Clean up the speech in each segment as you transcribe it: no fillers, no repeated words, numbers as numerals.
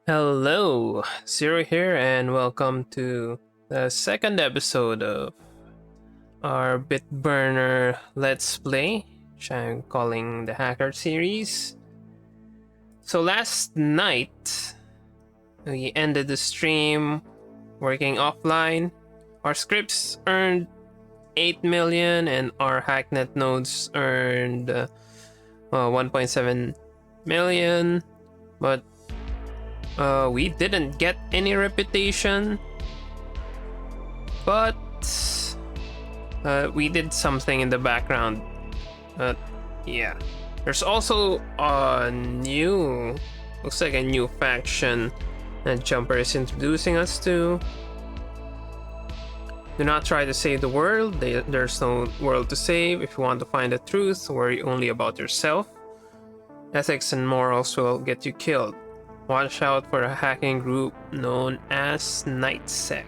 Hello, Zero here, and welcome to the second episode of our Bitburner Let's Play, which I'm calling the Hacker series. So last night, we ended the stream working offline. Our scripts earned 8 million, and our hacknet nodes earned 1.7 million, but we didn't get any reputation, but we did something in the background. Yeah, there's also looks like a new faction that Jumper is introducing us to. Do not try to save the world. There's no world to save. If you want to find the truth, worry only about yourself. Ethics and morals will get you killed. Watch out for a hacking group known as NightSec.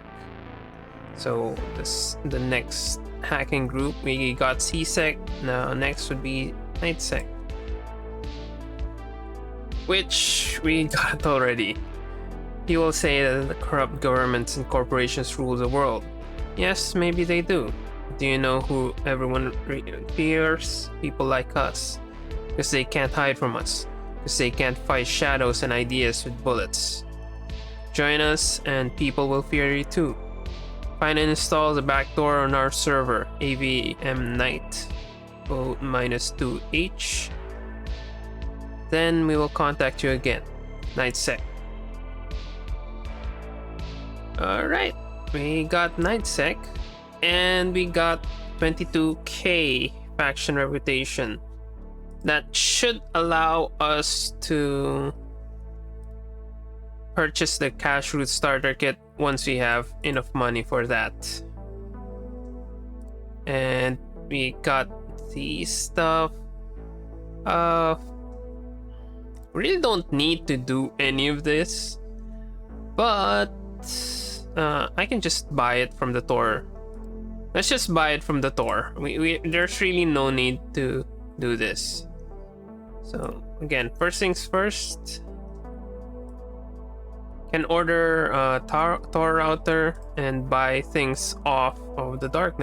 So the next hacking group, we got CSec. Now next would be NightSec, which we got already. You will say that the corrupt governments and corporations rule the world. Yes, maybe they do. Do you know who everyone fears? People like us, because they can't hide from us. Because they can't fight shadows and ideas with bullets. Join us and people will fear you too. Find and install the backdoor on our server, avmnight-2h. Then we will contact you again. NightSec. Alright, we got NightSec, and we got 22k faction reputation. That should allow us to purchase the cash root starter kit once we have enough money for that. And we got the stuff. Really don't need to do any of this, but I can just buy it from the Tor. Let's just buy it from the Tor. There's really no need to do this. So again, first things first, can order a Tor router and buy things off of the dark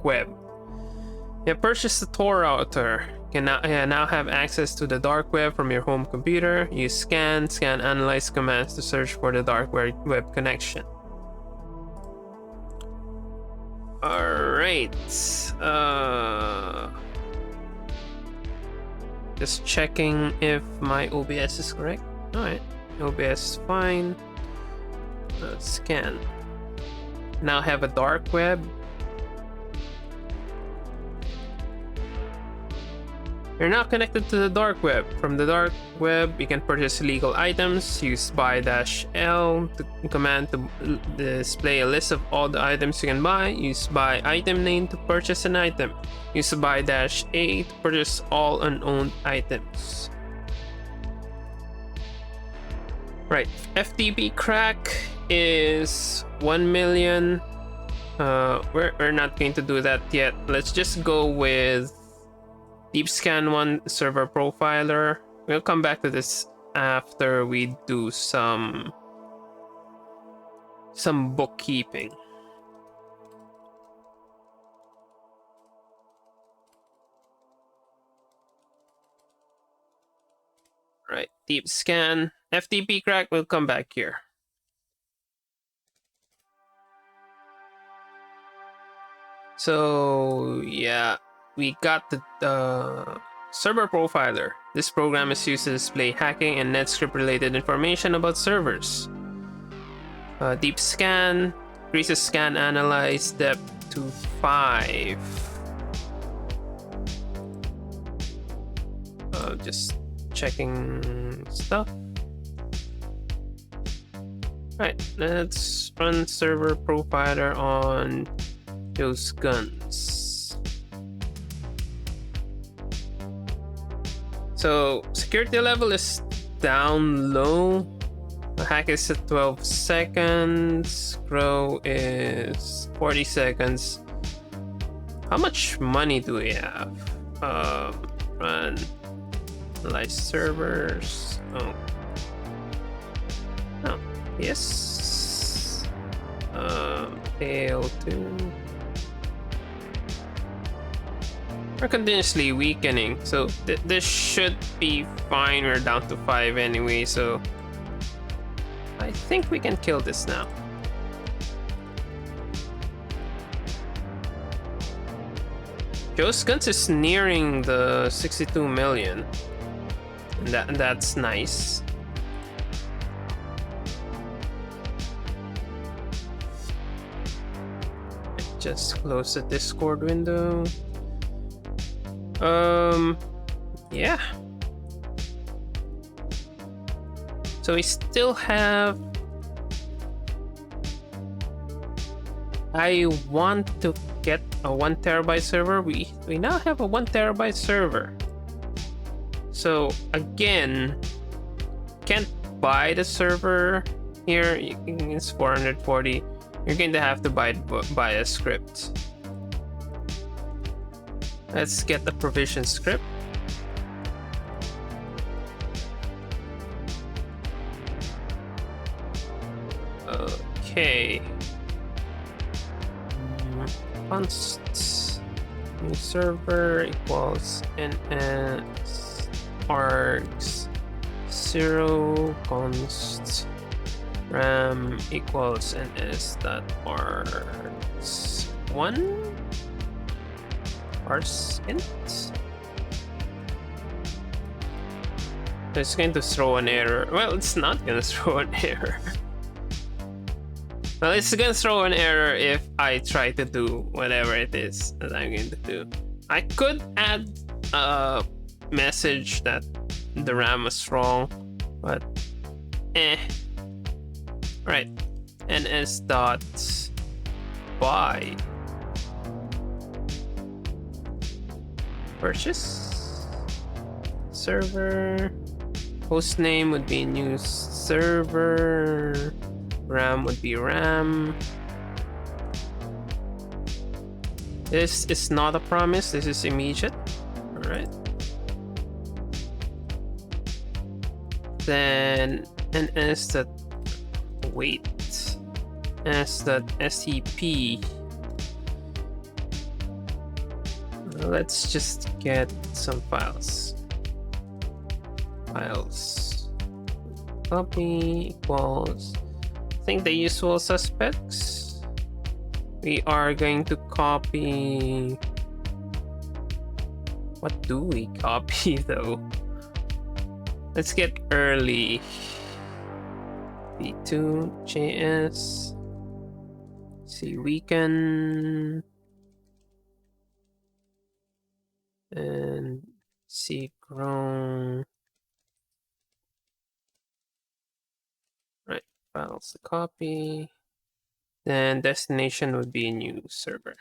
web. Yeah, purchase the Tor router. Can now have access to the dark web from your home computer. Use scan, analyze commands to search for the dark web connection. Alright. Just checking if my OBS is correct. Alright, OBS is fine. Let's scan. Now have a dark web. You're now connected to the dark web. From the dark web, you can purchase illegal items. Use buy-L command to display a list of all the items you can buy. Use buy item name to purchase an item. Use buy-A to purchase all unowned items. Right, FTP crack is 1 million. We're not going to do that yet. Let's just go with Deep Scan 1 server profiler. We'll come back to this after we do some bookkeeping. Right, deep scan, FTP crack, we'll come back here. So yeah, we got the server profiler. This program is used to display hacking and NetScript related information about servers. Deep scan increases scan analyze depth to 5. Just checking stuff. Alright, let's run server profiler on those guns. So security level is down low. The hack is at 12 seconds. Grow is 40 seconds. How much money do we have? Run analyze servers. Oh, Yes. Fail to. We're continuously weakening, so this should be fine. We're down to 5 anyway, so I think we can kill this now. Joe's Guns is nearing the 62 million. And that's nice. Just close the Discord window. Yeah. So we still have. I want to get a 1 terabyte server. We now have a 1 terabyte server. So again, can't buy the server here. It's 440. You're going to have to buy a script. Let's get the provision script. Okay. Const new server equals ns args 0 const ram equals ns.args 1 parse int. It's going to throw an error. Well, it's not going to throw an error. Well, it's going to throw an error if I try to do whatever it is that I'm going to do. I could add a message that the RAM was wrong, but Right. ns.buy purchase server, host name would be new server, RAM would be RAM. This is not a promise, this is immediate. All right. Then ns.wait ns.sep. Let's just get some files. Copy equals, I think the usual suspects. We are going to copy. What do we copy though? Let's get early. v2.js. See, weekend. And see, grown. Right, files to copy. Then destination would be a new server.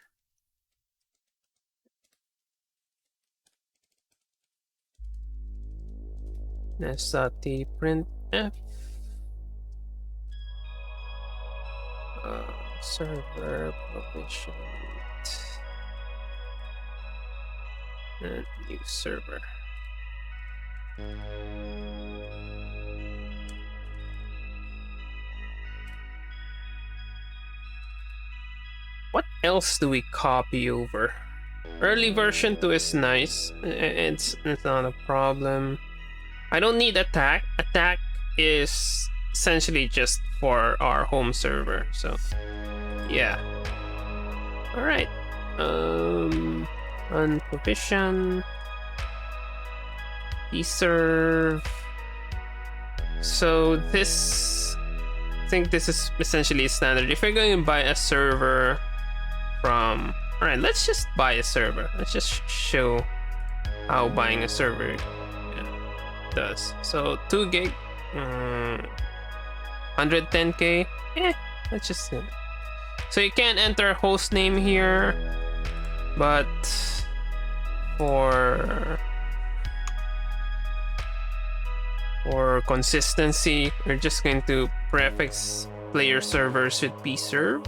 s.tprintf server provisioned and new server. What else do we copy over? Early version 2 is nice. It's not a problem. I don't need attack. Attack is essentially just for our home server. So yeah. All right. Unprovision. Eserve. So this, I think this is essentially standard. If you're going to buy a server from, all right, let's just buy a server. Let's just show how buying a server does. So 2 gig, 110k. Let's just do it. So you can't enter host name here, but for consistency, we're just going to prefix player servers with pserve.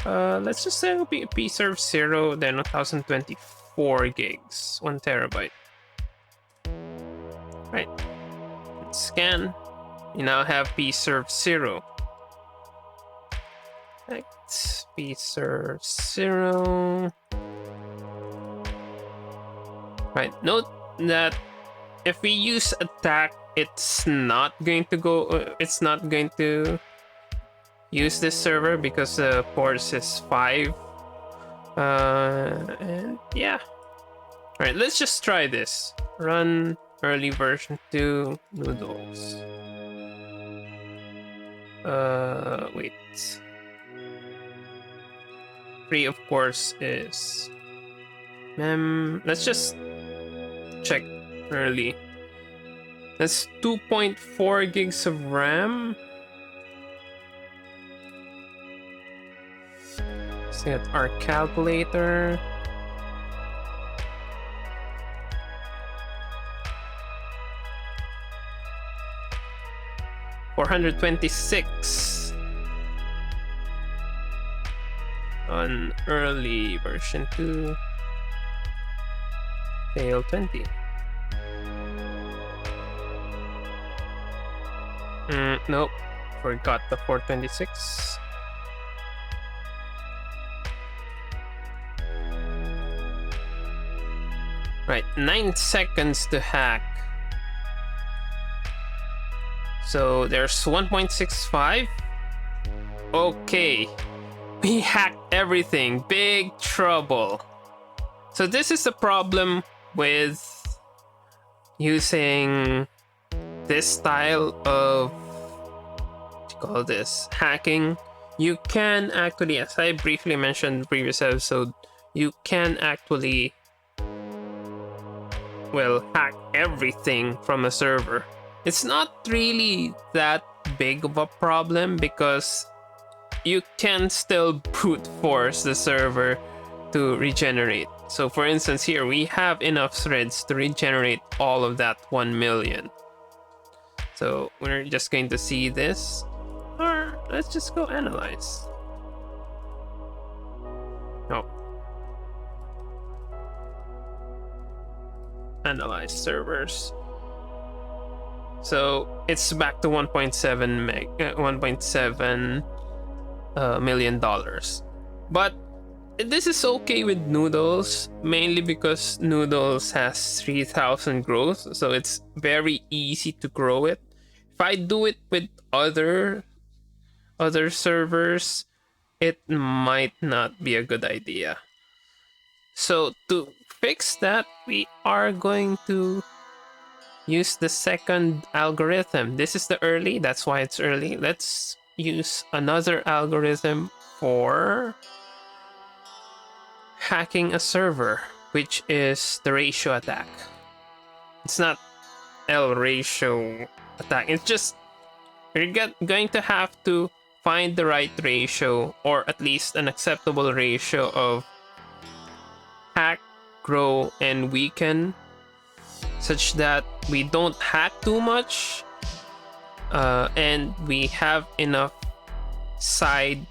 Let's just say it'll be pserve 0, then 1024 gigs, 1 terabyte. Right. Let's scan. We now have pserve 0. Right, pserve 0. Right, note that if we use attack, it's not going to use this server because the port is 5. And yeah. Alright, let's just try this. Run early version 2 noodles. Wait. Free, of course, is let's just check early. That's 2.4 gigs of RAM. Let's get our calculator. $426 on early version 2. Fail 20. Nope, forgot the 426. Right, 9 seconds to hack. So there's 1.65. Okay, we hacked everything. Big trouble. So this is the problem with using this style of, what do you call this, hacking. You can actually, as I briefly mentioned in the previous episode, you can actually, well, hack everything from a server. It's not really that big of a problem because you can still brute force the server to regenerate. So for instance, here we have enough threads to regenerate all of that 1 million. So we're just going to see this, or let's just go analyze. No. Analyze servers. So it's back to 1.7 million dollars. But this is okay with Noodles, mainly because Noodles has 3,000 growth, so it's very easy to grow it. If I do it with other servers, it might not be a good idea. So to fix that, we are going to use the second algorithm. This is the early, that's why it's early. Let's use another algorithm for hacking a server, which is the ratio attack. It's not L ratio attack. It's just you're going to have to find the right ratio, or at least an acceptable ratio of hack, grow, and weaken, such that we don't hack too much and we have enough side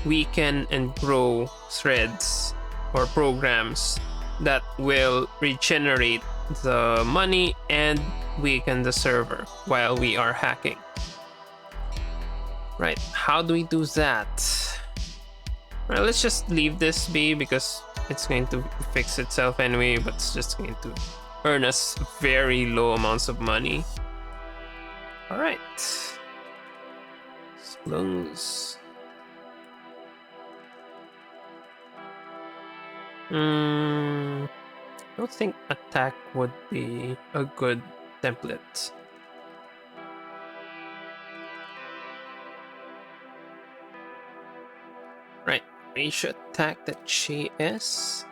weaken and grow threads or programs that will regenerate the money and weaken the server while we are hacking. Right, how do we do that? Well, let's just leave this be because it's going to fix itself anyway, but it's just going to earn us very low amounts of money. All right, let's close. I don't think attack would be a good template. Right, ratio attack.js.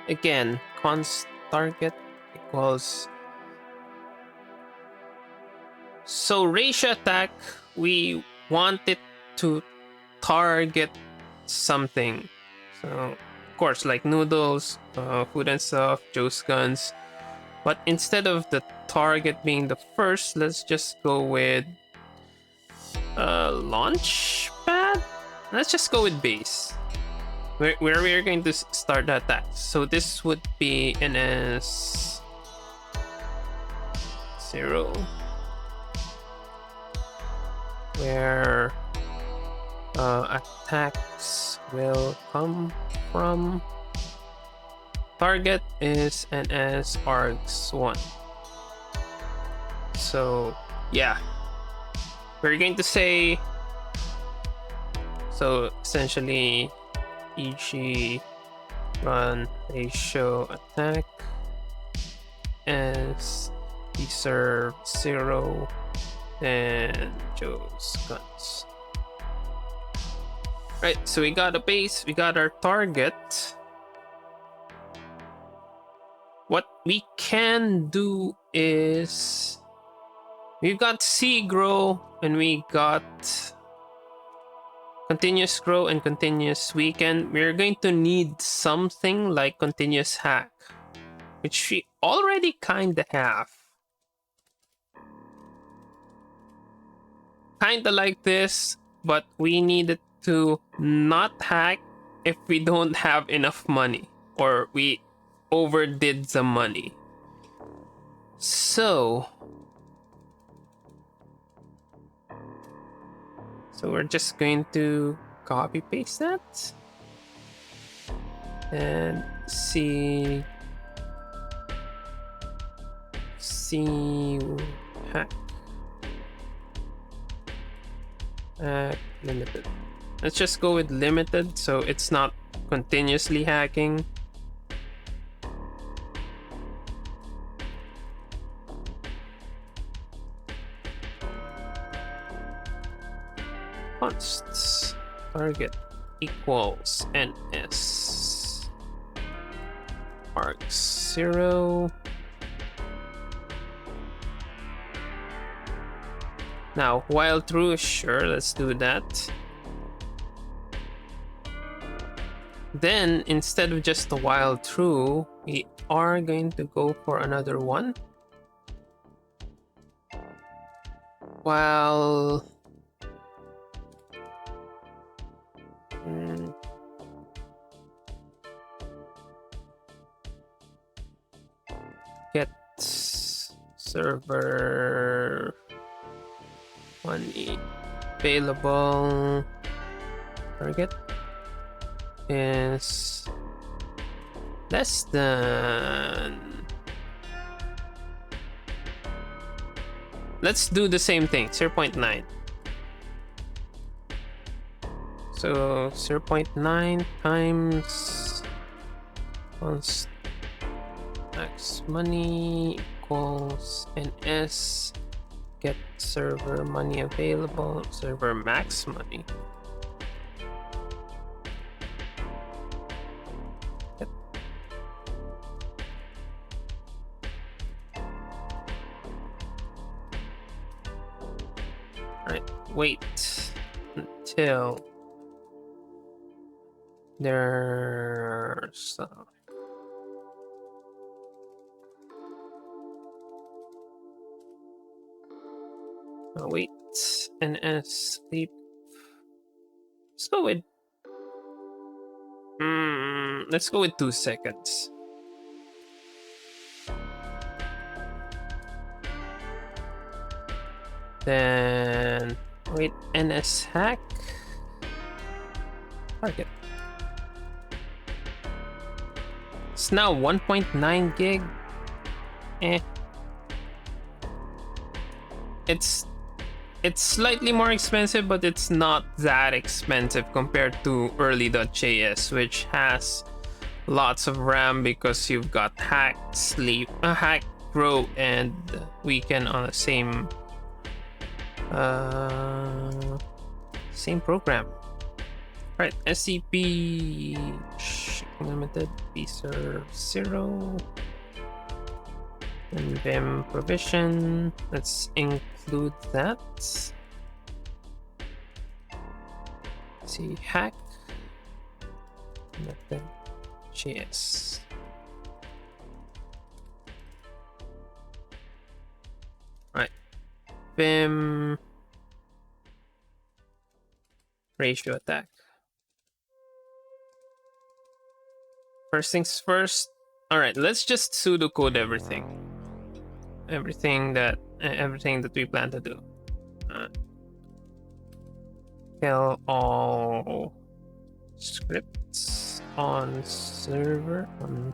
Again, const target equals. So ratio attack, we want it to target something. So of course, like noodles, food and stuff, Joe's guns. But instead of the target being the first, let's just go with launch pad. Let's just go with base, where we're going to start the attack. So this would be NS 0. where attacks will come from. Target is ns args1. So yeah, we're going to say, so essentially eg run ratio attack as deserve 0 and Joe's guns. Right, so we got a base, we got our target. What we can do is, we've got C grow and we got continuous grow and continuous weaken. We're going to need something like continuous hack, which we already kinda have. Kinda like this, but we needed to not hack if we don't have enough money or we overdid the money. So we're just going to copy paste that and see hack limited. Let's just go with limited so it's not continuously hacking. Consts target equals ns args0. Now while true, sure, let's do that. Then instead of just the while true, we are going to go for another one. While get server money available target is less than, let's do the same thing, 0.9. So 0.9 times const max money equals ns get server money available, server max money. Yep. Alright, wait until there's wait, ns sleep. Let's go with let's go with 2 seconds. Then wait, ns hack target. It's now 1.9 gig. It's slightly more expensive, but it's not that expensive compared to early.js, which has lots of RAM because you've got hack sleep, hack grow, and weaken on the same program. Right, SCP limited serve 0 and vim provision. Let's include that. See hack method js. Right, vim ratio attack. First things first. All right, let's just pseudocode everything that we plan to do. kill all scripts on server on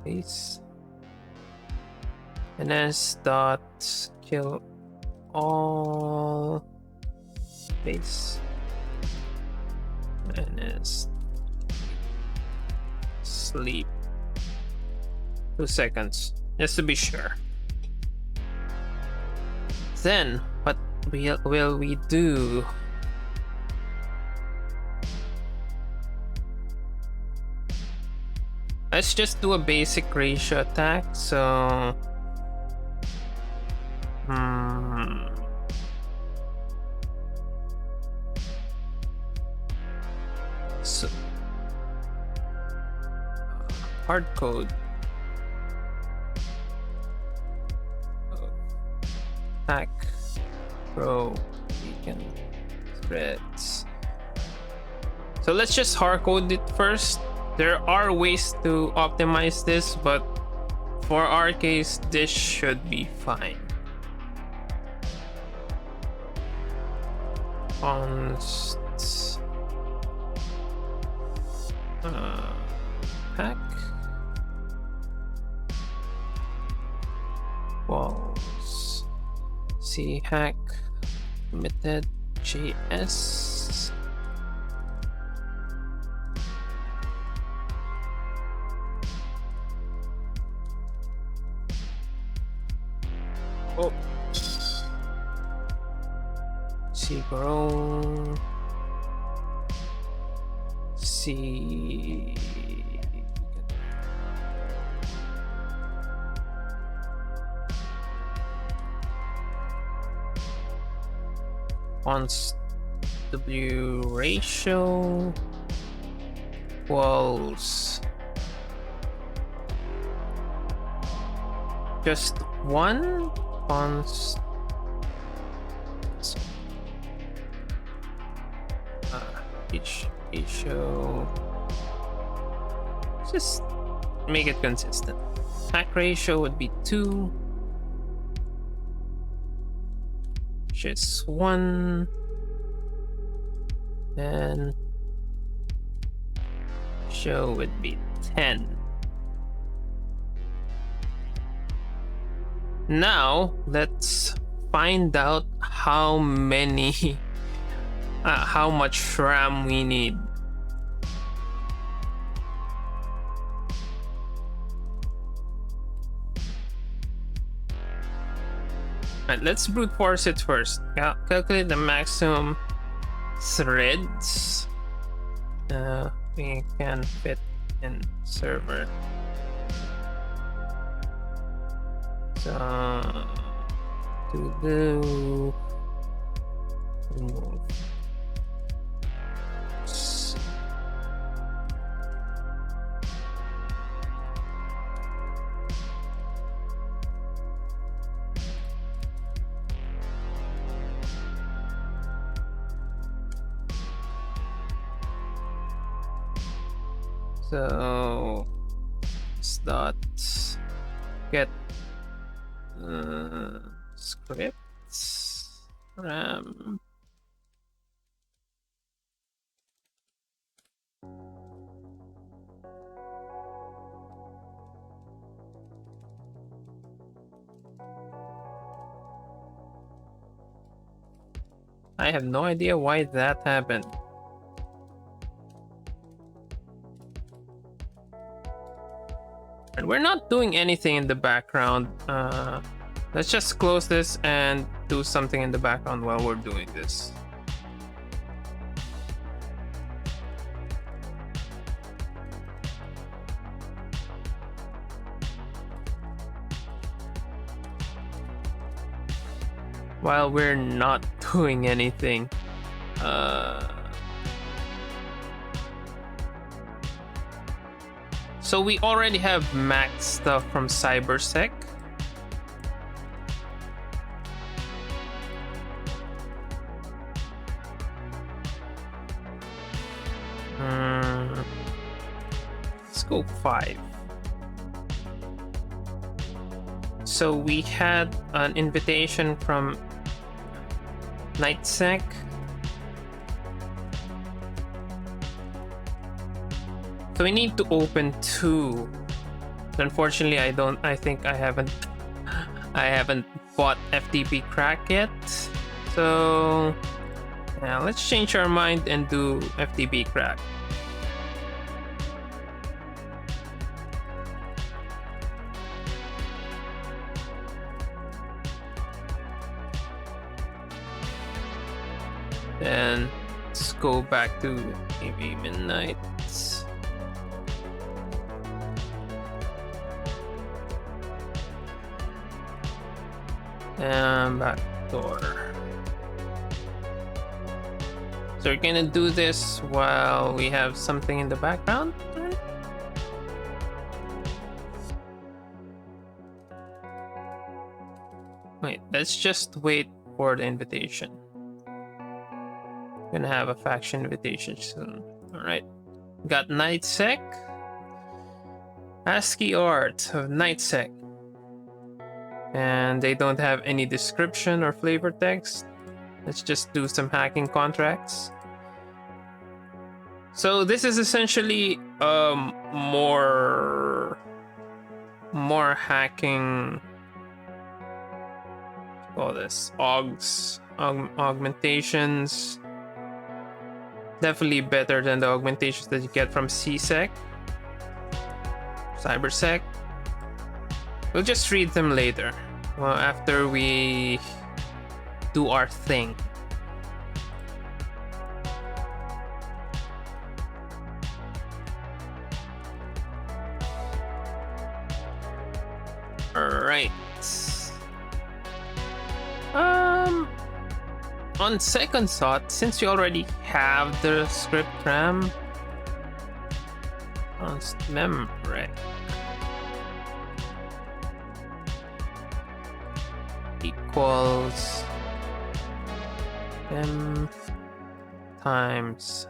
base. ns dot kill all base. ns sleep 2 seconds just to be sure. Then what will we do? Let's just do a basic ratio attack. So hard code attack pro beacon threads. So let's just hard code it first. There are ways to optimize this, but for our case this should be fine. Const pack walls c hack committed js c grow c const w ratio equals just one const each ratio, just make it consistent. Hack ratio would be 2, just 1, and show would be 10. Now let's find out how many how much RAM we need. Alright, let's brute force it first. Calculate the maximum threads we can fit in server. So to do remove so dot get scripts RAM I have no idea why that happened. And we're not doing anything in the background. Let's just close this and do something in the background while we're doing this. While we're not doing anything. So we already have max stuff from cybersec. Scope 5. So we had an invitation from NightSec. So we need to open 2. Unfortunately, I think I haven't bought FTP crack yet. So yeah, let's change our mind and do FTP crack. Then let's go back to maybe midnight. And backdoor. So we're gonna do this while we have something in the background. Wait, let's just wait for the invitation. Gonna have a faction invitation soon. All right, got NightSec, ASCII art of NightSec, and they don't have any description or flavor text. Let's just do some hacking contracts. So this is essentially more hacking. Call this augmentations. Definitely better than the augmentations that you get from CSEC, CyberSec. We'll just read them later, after we do our thing. All right. On second thought, since we already have the script RAM, memory equals m times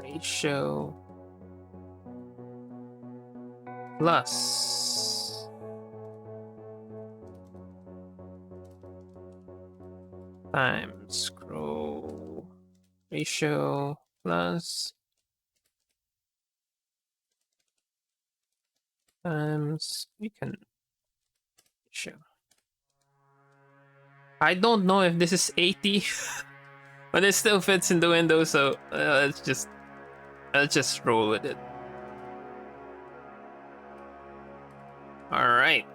ratio plus times scroll ratio plus times beacon ratio. I don't know if this is 80, but it still fits in the window, so let's just roll with it. All right.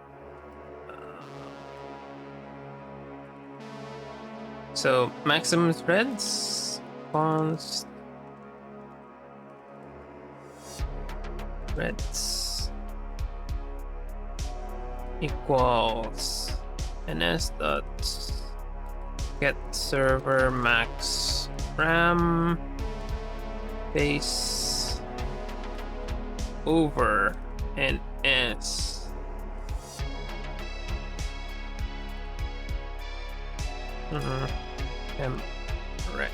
So maximum threads, const threads equals ns dot get server max RAM base over ns rec.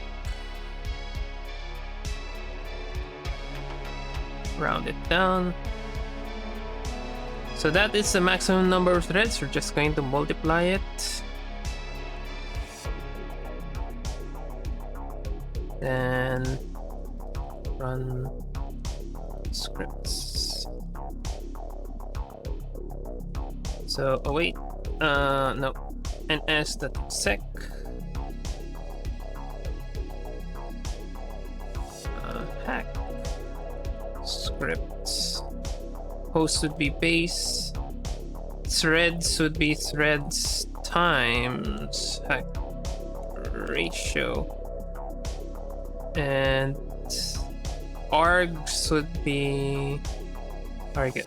Round it down. So that is the maximum number of threads. We're just going to multiply it. Then run scripts. So, oh wait, no, ns.sec hack scripts. Host would be base. Threads would be threads times hack ratio. And args would be target.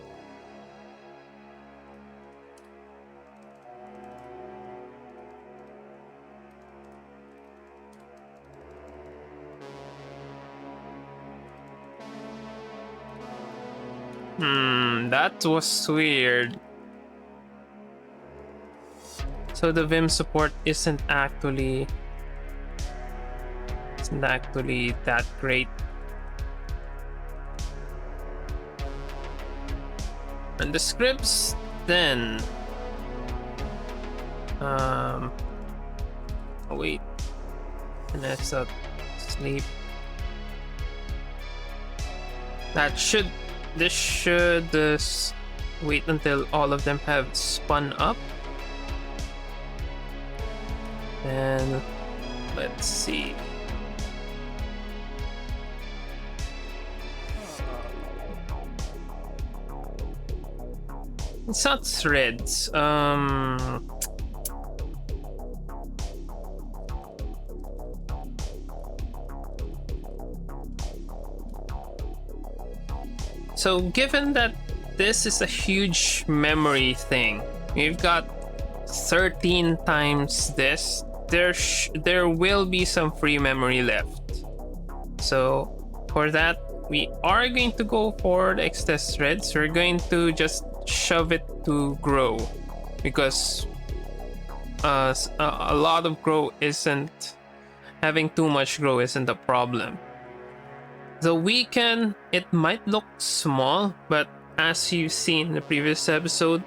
That was weird. So the Vim support isn't actually that great. And the scripts then oh wait, and that's sleep This should wait until all of them have spun up. And let's see. It's not threads. So given that this is a huge memory thing, we've got 13 times this, there will be some free memory left. So for that, we are going to go for the excess threads. We're going to just shove it to grow, because a lot of grow isn't, having too much grow isn't a problem. The weekend, it might look small, but as you've seen in the previous episode,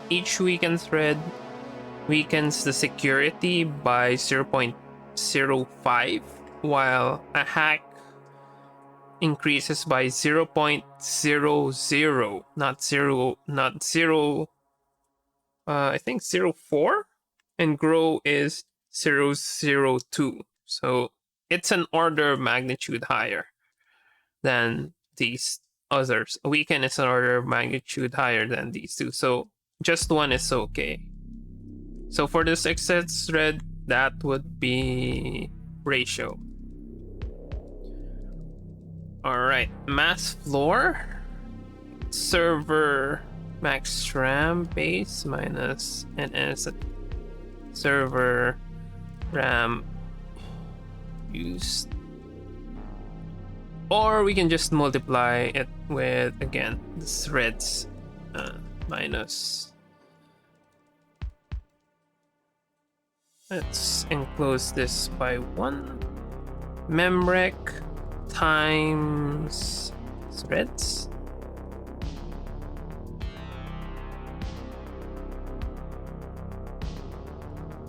each weekend thread weakens the security by 0.05, while a hack increases by 0.00, not zero, I think 0.04, and grow is 0.02. So it's an order of magnitude higher than these others. A weekend is an order of magnitude higher than these two. So just one is okay. So for this excess thread, that would be ratio. All right, mass floor, server max RAM base minus NS server RAM used, or we can just multiply it with, again, the threads minus. Let's enclose this by 1 memrec times threads.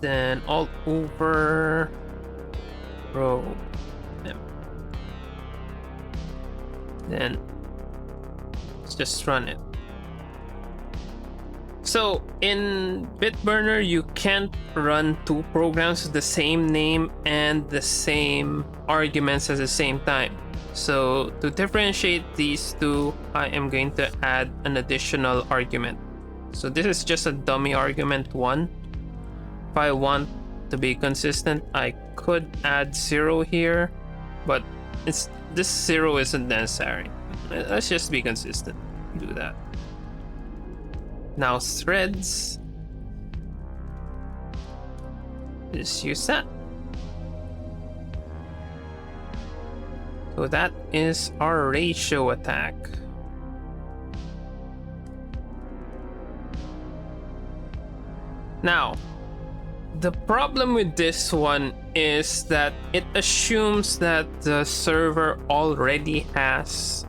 Then all over row them. Then let's just run it. So in Bitburner, you can't run two programs with the same name and the same arguments at the same time. So to differentiate these two, I am going to add an additional argument. So this is just a dummy argument 1. If I want to be consistent, I could add 0 here, but this 0 isn't necessary. Let's just be consistent. Do that. Now threads. Just use that. So that is our ratio attack. Now, the problem with this one is that it assumes that the server already has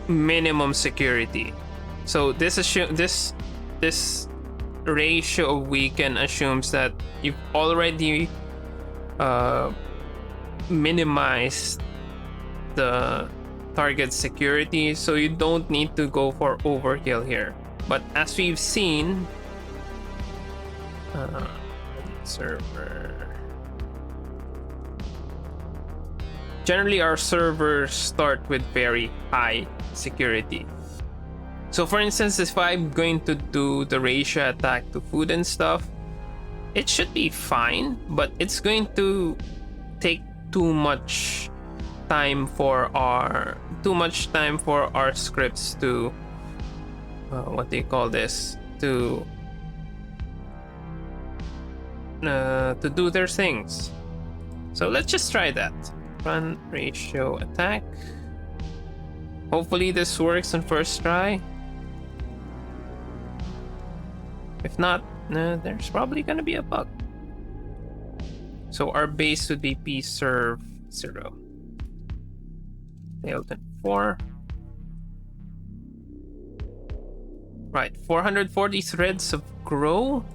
minimum security. So this ratio of weaken assumes that you've already minimized the target security, so you don't need to go for overkill here. But as we've seen, server, generally our servers start with very high security. So for instance, if I'm going to do the ratio attack to food and stuff, it should be fine, but it's going to take too much time for our scripts to what do you call this, to do their things. So let's just try that. Run ratio attack. Hopefully this works on first try. If not, there's probably gonna be a bug. So our base would be pserv 0. Tailton 4. Right, 440 threads of grow,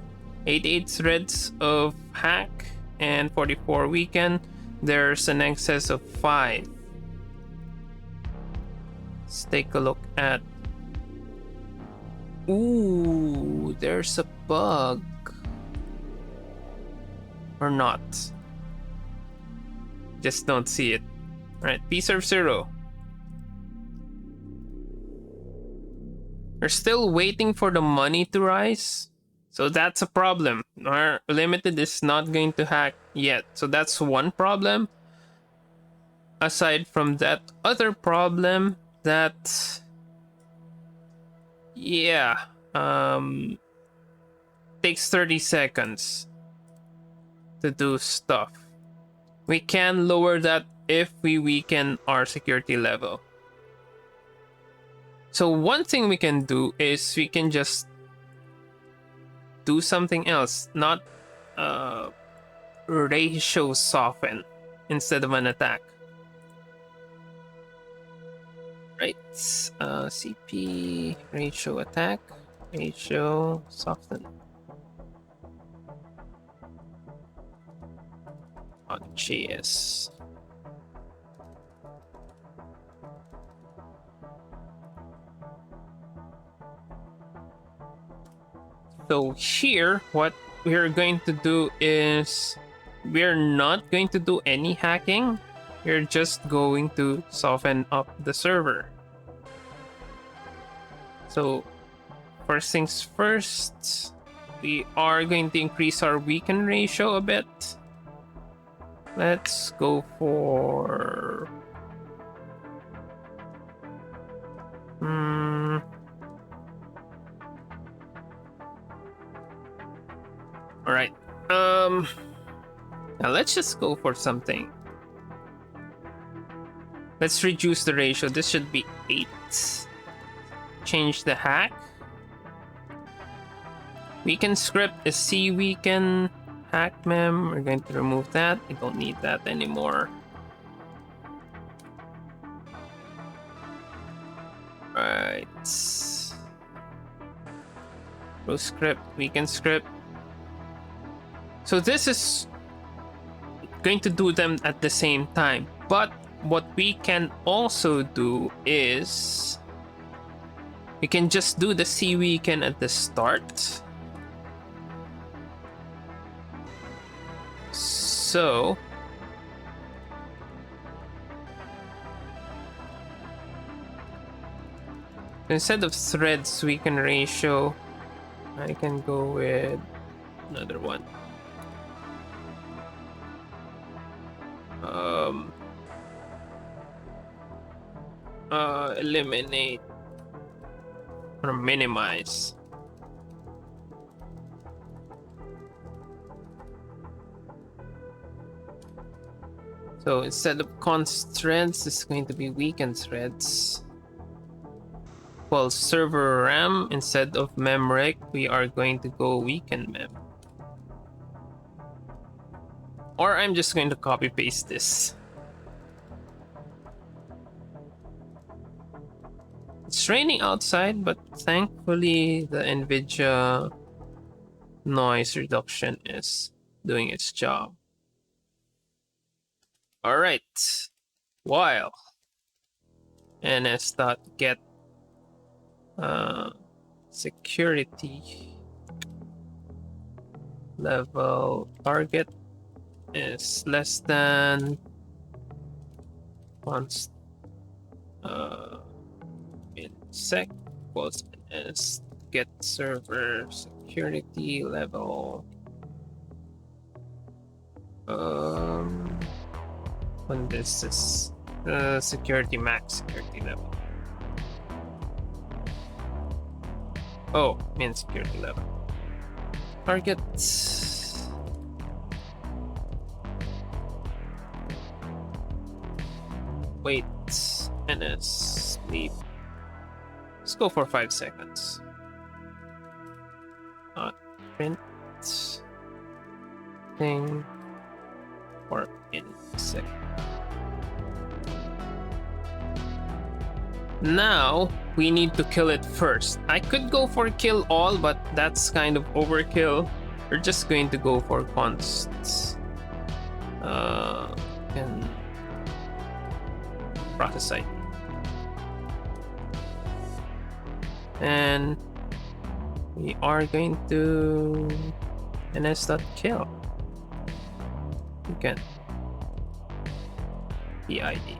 88 threads of hack, and 44 weekend. there's an excess of 5. Let's take a look at... Ooh, there's a bug. Or not. Just don't see it. Alright, P serve 0. We're still waiting for the money to rise. So that's a problem. Our limited is not going to hack yet. So that's one problem. Aside from that other problem, that... yeah. Takes 30 seconds to do stuff. We can lower that if we weaken our security level. So one thing we can do is we can just do something else, not ratio soften instead of an attack. Right, CP ratio attack, ratio soften. On JS. So here, what we're going to do is we're not going to do any hacking. We're just going to soften up the server. So first things first, we are going to increase our weaken ratio a bit. Let's go for... Alright. Now let's just go for something. Let's reduce the ratio. This should be 8. Change the hack. Weaken script is C weaken. Hack mem. We're going to remove that. I don't need that anymore. Right. Pro script. Weaken script. So this is going to do them at the same time. But what we can also do is we can just do the C weaken at the start. So instead of threads weaken ratio, I can go with another one. Eliminate or minimize. So instead of const threads, it's going to be weaken threads. Well, server RAM instead of memrec, we are going to go weaken mem. Or I'm just going to copy paste this. It's raining outside, but thankfully the NVIDIA noise reduction is doing its job. All right, while ns.get security level target is less than const in sec equals ns get server security level when this is security max security level. Oh, min security level. Target. Wait, ns sleep. Let's go for 5 seconds. Not print thing or in sec. Now we need to kill it first. I could go for kill all, but that's kind of overkill. We're just going to go for const can process site. And we are going to ns.kill. You can PID.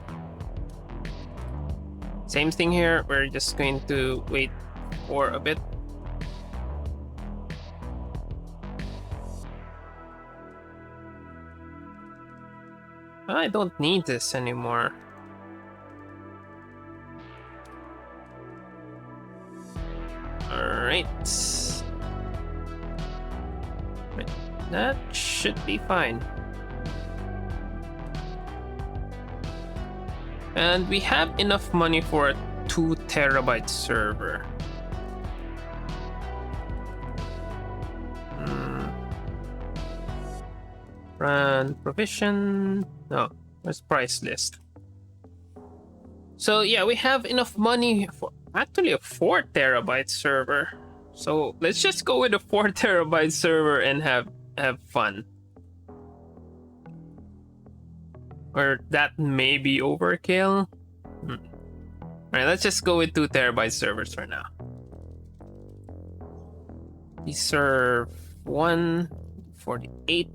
Same thing here. We're just going to wait for a bit. I don't need this anymore. Alright. That should be fine. And we have enough money for a 2 terabyte server. Run provision. No, where's price list? So yeah, we have enough money for actually a 4 terabyte server. So let's just go with a 4 terabyte server and have fun. Or that may be overkill. Alright, let's just go with 2 terabyte servers for now. We serve 148.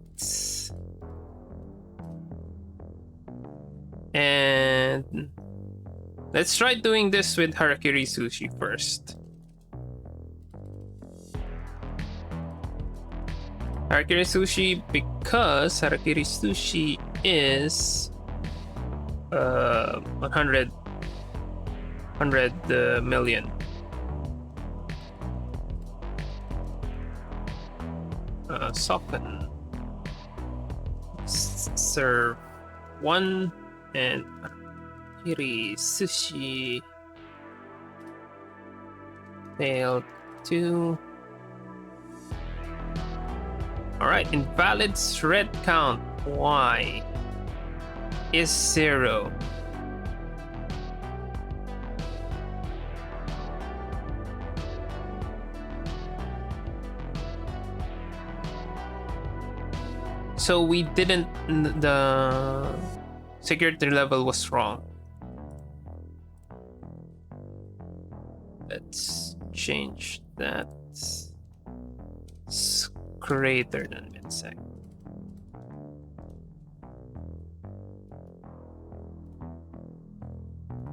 And let's try doing this with Harakiri Sushi first. Harakiri Sushi, because Harakiri Sushi is 100 million. Soften. Serve 1 and Harakiri Sushi. Failed 2. Alright, invalid thread count Y is 0. So we didn't, the security level was wrong. Let's change that. It's greater than midsec.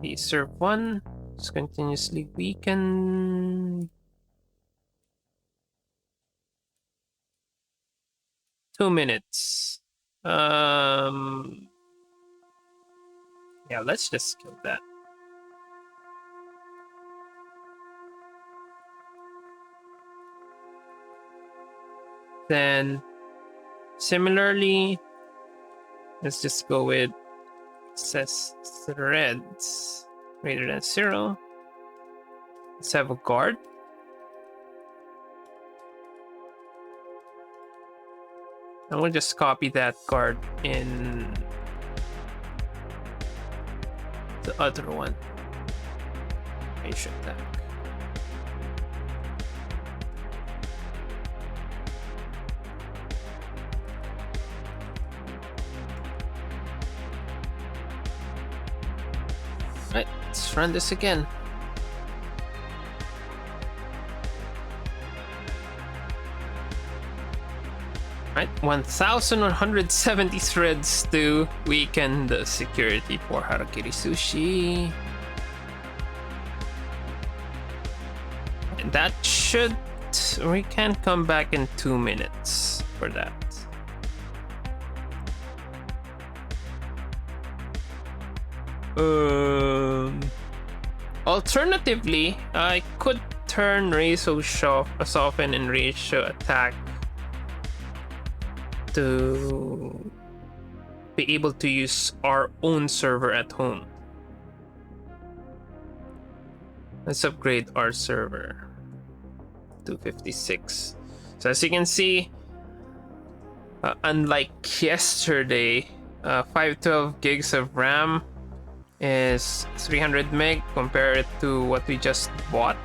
We serve 1. It's continuously weakened. 2 minutes. Yeah, let's just kill that. Then similarly, let's just go with says threads greater than 0. Let's have a guard. And we'll just copy that guard in the other one. Nation tag. Right, let's run this again. Right, 1,170 threads to weaken the security for Harakiri Sushi. And that should... we can come back in 2 minutes for that. Alternatively, I could turn Ratio Soften and Ratio Attack to be able to use our own server at home. Let's upgrade our server to 56. So as you can see, unlike yesterday, 512 gigs of RAM is 300 meg compared to what we just bought.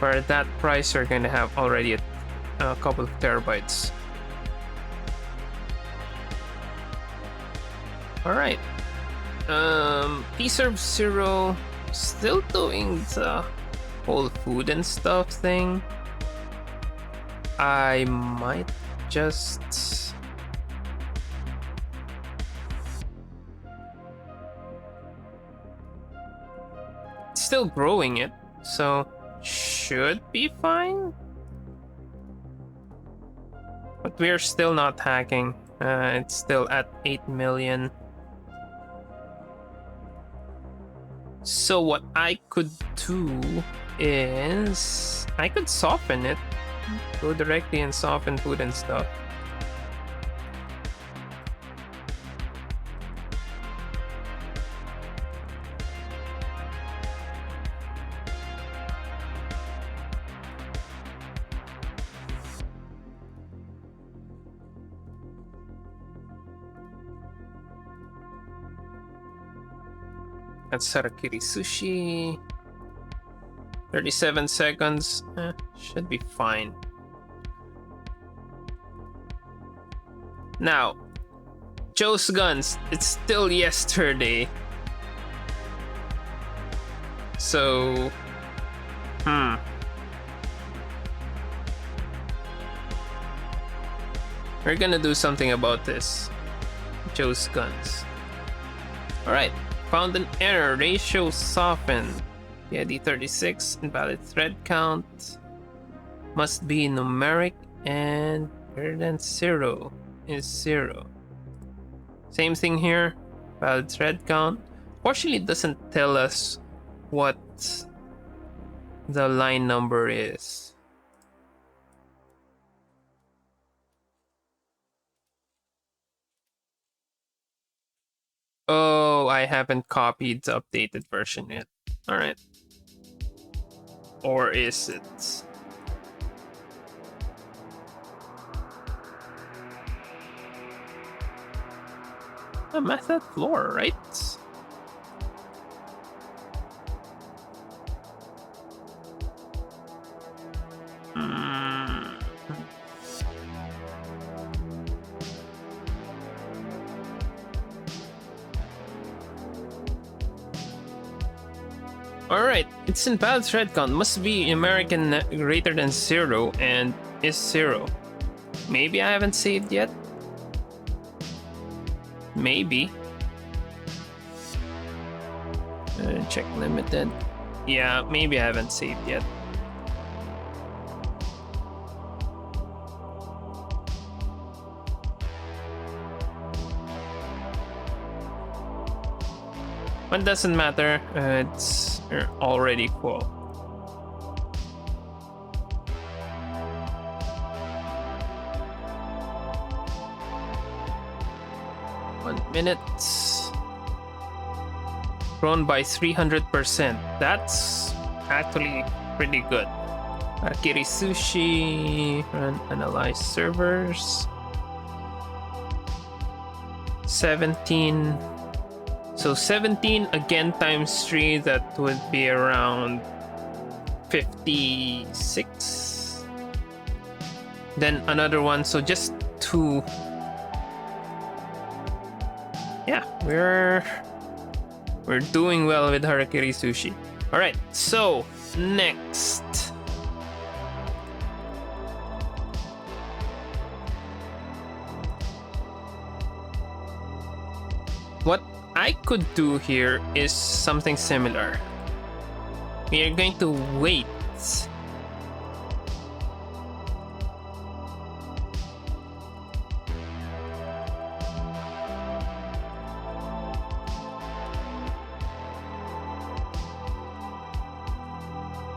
For that price, you're going to have already a couple of terabytes. Alright. P-Serve Zero still doing the whole food and stuff thing. I might just still growing it, so should be fine. But we're still not hacking. It's still at 8 million. So what I could do is I could soften it. Go directly and soften food and stuff. That's Harakiri Sushi. 37 seconds. Should be fine. Now, Joe's Guns. It's still yesterday. So, we're gonna do something about this. Joe's Guns. Alright. Found an error. Ratio softened. PID 36. Invalid thread count. Must be numeric and greater than 0 is 0. Same thing here. Valid thread count. Fortunately, it doesn't tell us what the line number is. Oh, I haven't copied the updated version yet. Alright. Or is it? A method floor, right? Alright, it's invalid thread count. Must be American greater than 0 and is 0. Maybe I haven't saved yet? Maybe. Check limited. Yeah, maybe I haven't saved yet. But doesn't matter, it's already full. 1 minute. Grown by 300%. That's actually pretty good. Akiri Sushi. Run analyze servers. 17. So 17 again times 3, that would be around 56. Then another one, so just 2. Yeah, we're doing well with Harakiri Sushi. All right, so next. What I could do here is something similar. We are going to wait.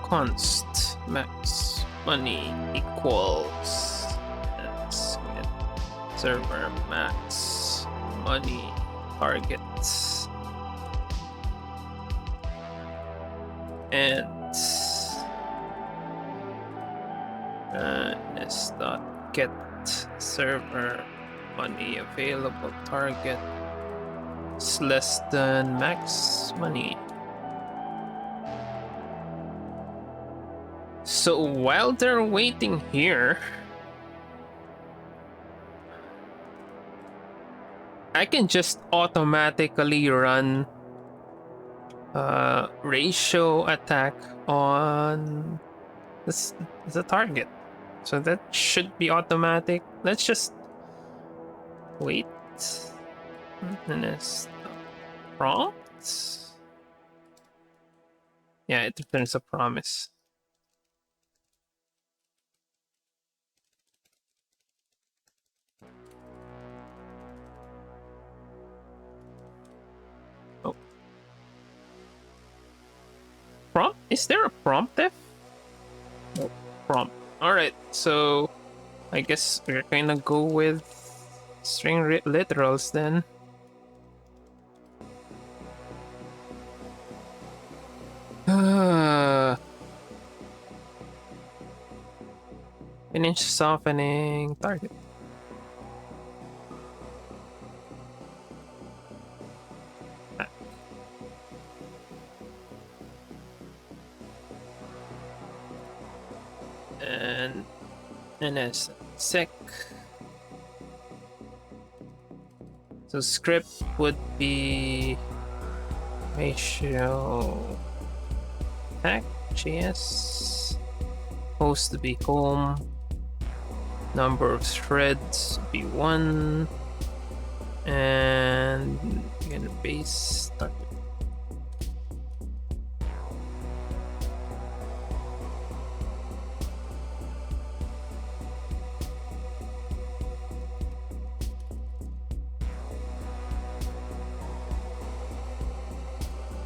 Const max money equals, let's get server max money targets and this dot get server money available target is less than max money. So while they're waiting here, I can just automatically run ratio attack on this the target. So that should be automatic. Let's just wait. And it's prompt. Yeah, it returns a promise. Oh. Prompt? Is there a prompt def? No. Prompt. Alright, so I guess we're gonna go with string literals then. Finish softening target. And ns sec. So script would be ratio attack js, host to be home, number of threads be 1, and again base target.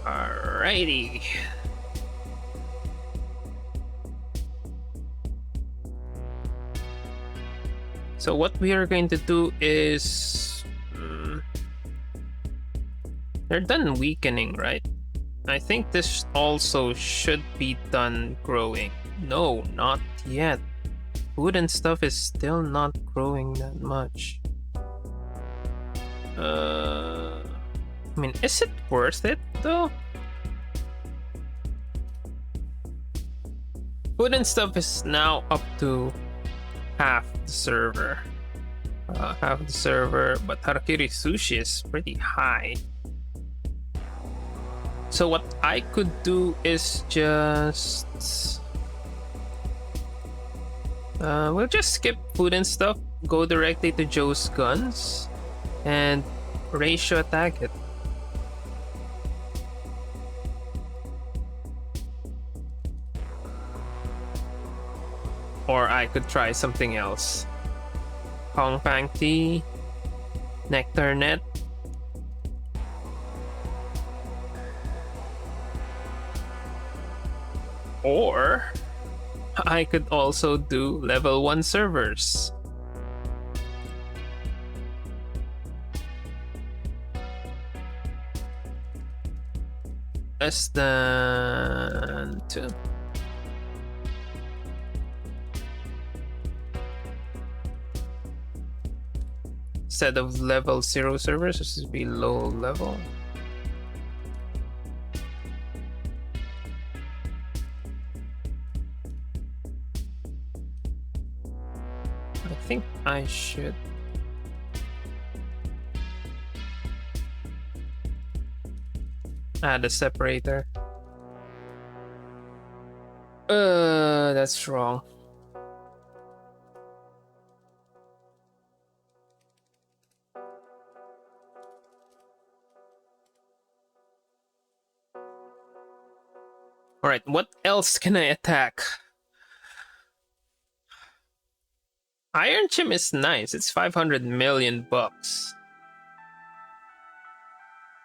Alrighty. So what we are going to do is they're done weakening, right? I think this also should be done growing. No, not yet. Food and stuff is still not growing that much. I mean, is it worth it though? Food and stuff is now up to half the server. Half the server, but Harakiri Sushi is pretty high. So what I could do is just we'll just skip food and stuff, go directly to Joe's guns, and ratio attack it. Or I could try something else. Hong Fang Tea, Nectar Net. Or I could also do level 1 servers. Less than 2. Instead of level 0 servers, this would be low level. I think I should add a separator. That's wrong. All right, what else can I attack? Iron Gym is nice. It's 500 million bucks.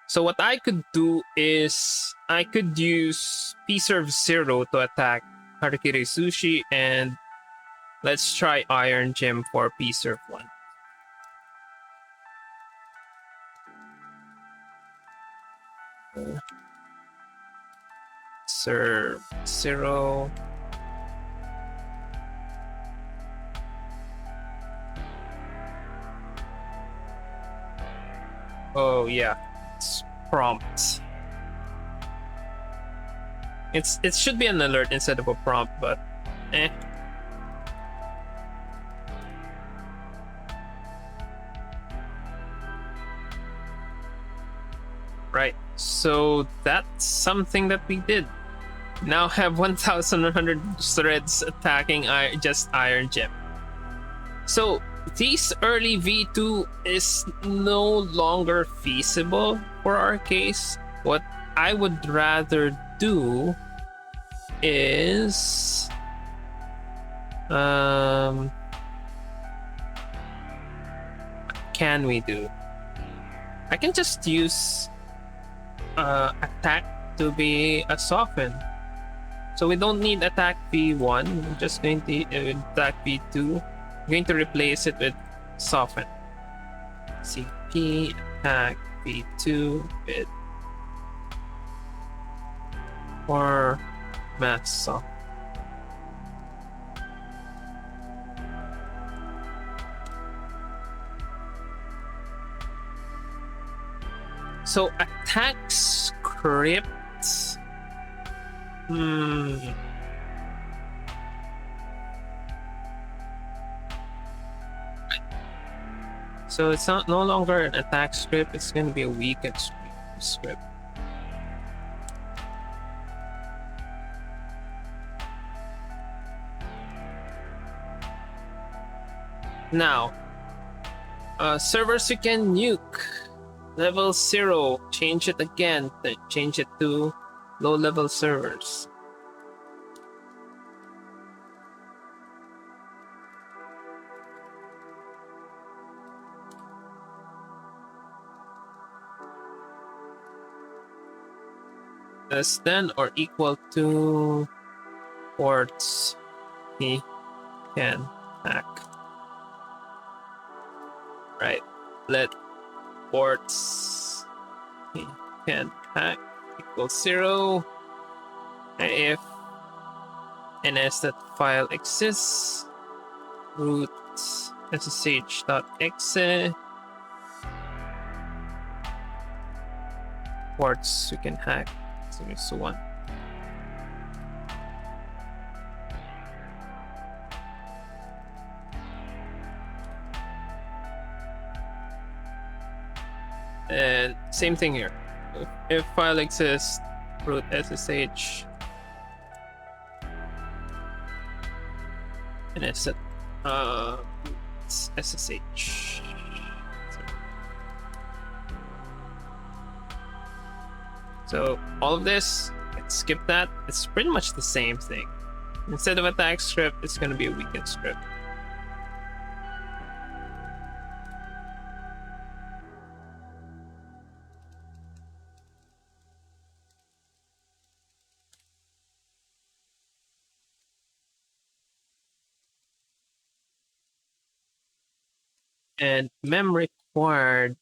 So what I could do is I could use P-Serve 0 to attack Harakiri Sushi, and let's try Iron Gym for P-Serve 1. Serve 0. Oh yeah, it's prompt. It should be an alert instead of a prompt, but eh. Right. So that's something that we did. Now have 1,100 threads attacking just Iron Gem. So this early V2 is no longer feasible for our case. What I would rather do is what can we do? I can just use attack to be a soften. So we don't need attack V1. We're just going to attack V2. I'm going to replace it with soften. CP attack V2 with or mass soften. So attack script. So it's no longer an attack script, it's going to be a weakened script. Now, servers you can nuke. Level 0, change it again, change it to low-level servers. Less than or equal to ports he can hack. Right. Let ports he can hack equals 0. And if ns that file exists, root ssh.exe ports we can hack. So it's 1. And same thing here. If file exists, root ssh and it's set ssh. So all of this, let's skip that. It's pretty much the same thing. Instead of attack script, it's going to be a weakened script. And mem required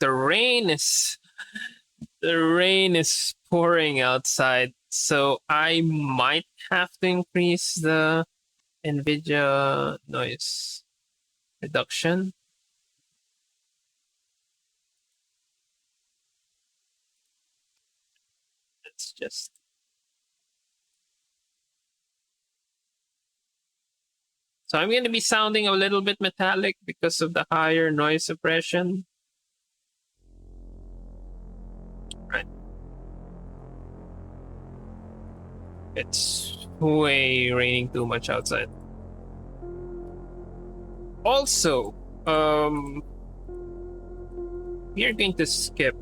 the rain is pouring outside, so I might have to increase the NVIDIA noise reduction. It's just so I'm going to be sounding a little bit metallic because of the higher noise suppression. Right. It's way raining too much outside. Also, we are going to skip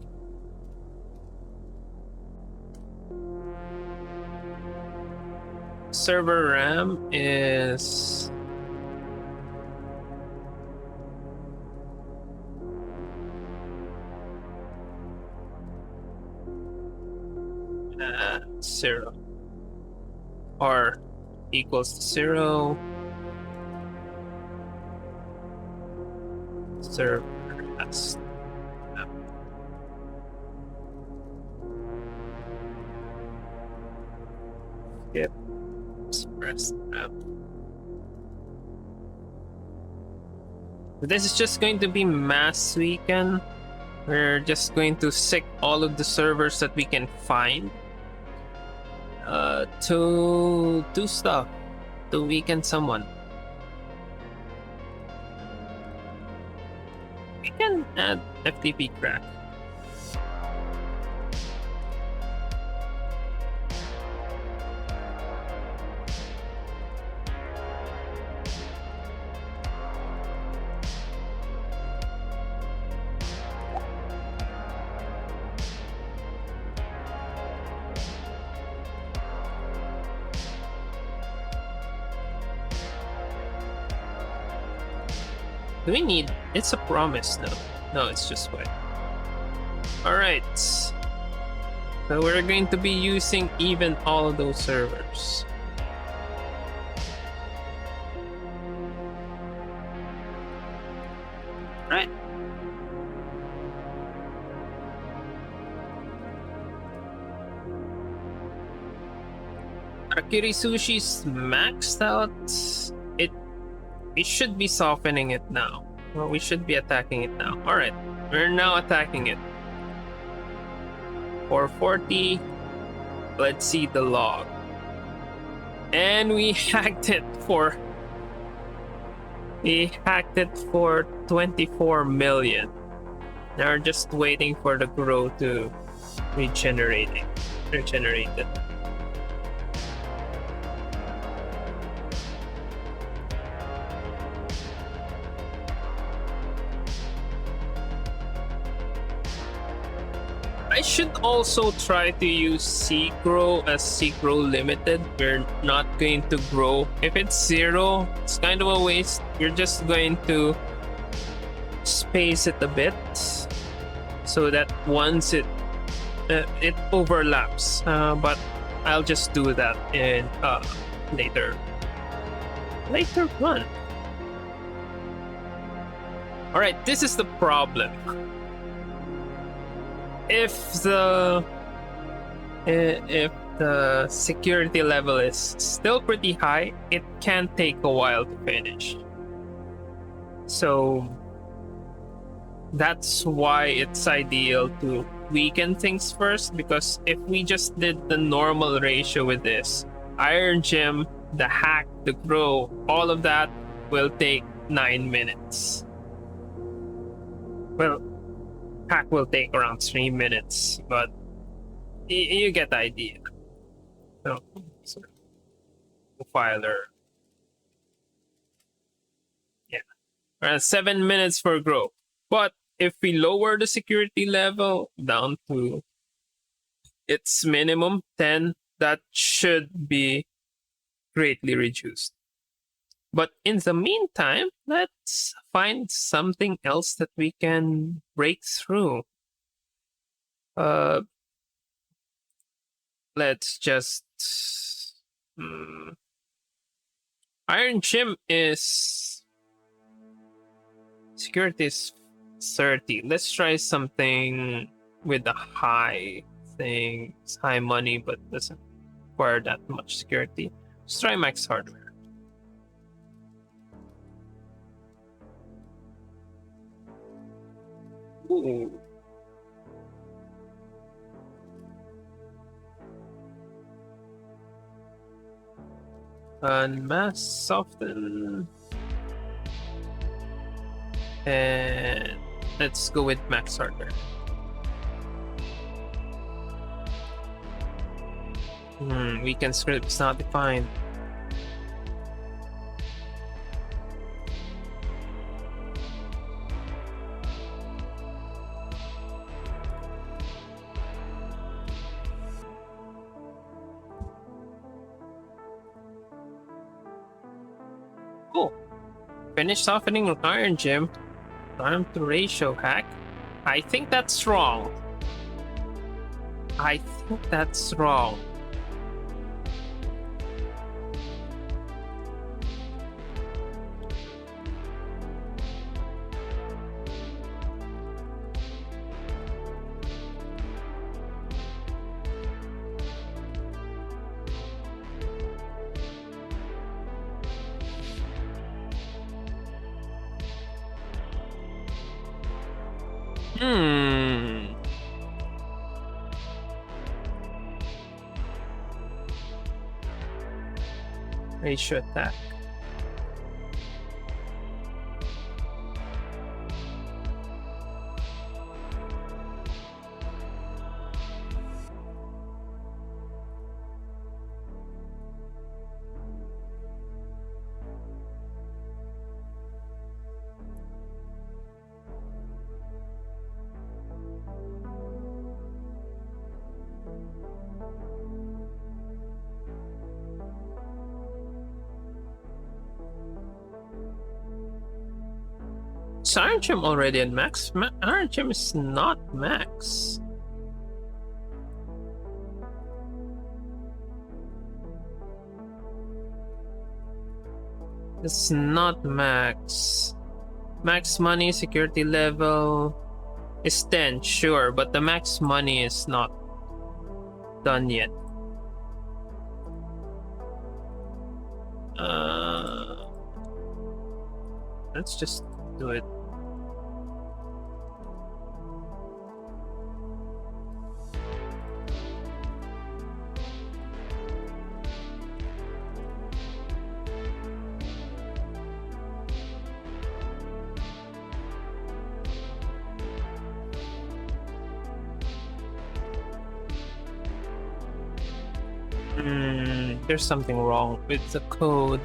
server RAM is zero or equals to 0. Server has skip express RAM. This is just going to be mass weekend. We're just going to sick all of the servers that we can find to do stuff, to weaken someone. We can add FTP crack. Do we need... It's a promise, no. No, it's just white. Alright. So we're going to be using even all of those servers. Right. Arakiri Sushi's maxed out. We should be softening it now. Well, we should be attacking it now. Alright, we're now attacking it. 440. Let's see the log. And we hacked it for... We hacked it for 24 million. Now we're just waiting for the grow to regenerate it. I should also try to use cgrow as cgrow limited. We're not going to grow. If it's 0, it's kind of a waste. We're just going to space it a bit so that once it overlaps. But I'll just do that in later run. All right, this is the problem. If the security level is still pretty high, it can take a while to finish. So that's why it's ideal to weaken things first, because if we just did the normal ratio with this, Iron Gem, the hack, the grow, all of that will take 9 minutes. Well, hack will take around 3 minutes, but you get the idea. So filer. Yeah. Around 7 minutes for grow. But if we lower the security level down to its minimum 10, that should be greatly reduced. But in the meantime, let's find something else that we can break through. Let's just... Iron Gym is... Security is 30. Let's try something with a high thing. It's high money, but doesn't require that much security. Let's try max hardware. Ooh. And mass soften. And let's go with max hardware. Weekend scripts not defined. Cool. Finish softening on Iron Gem. Time to ratio hack. I think that's wrong. Hmm. Ratio attack. Is RGM already at max? RGM is not max. It's not max. Max money security level is 10, sure, but the max money is not done yet. Let's just do it. There's something wrong with the code.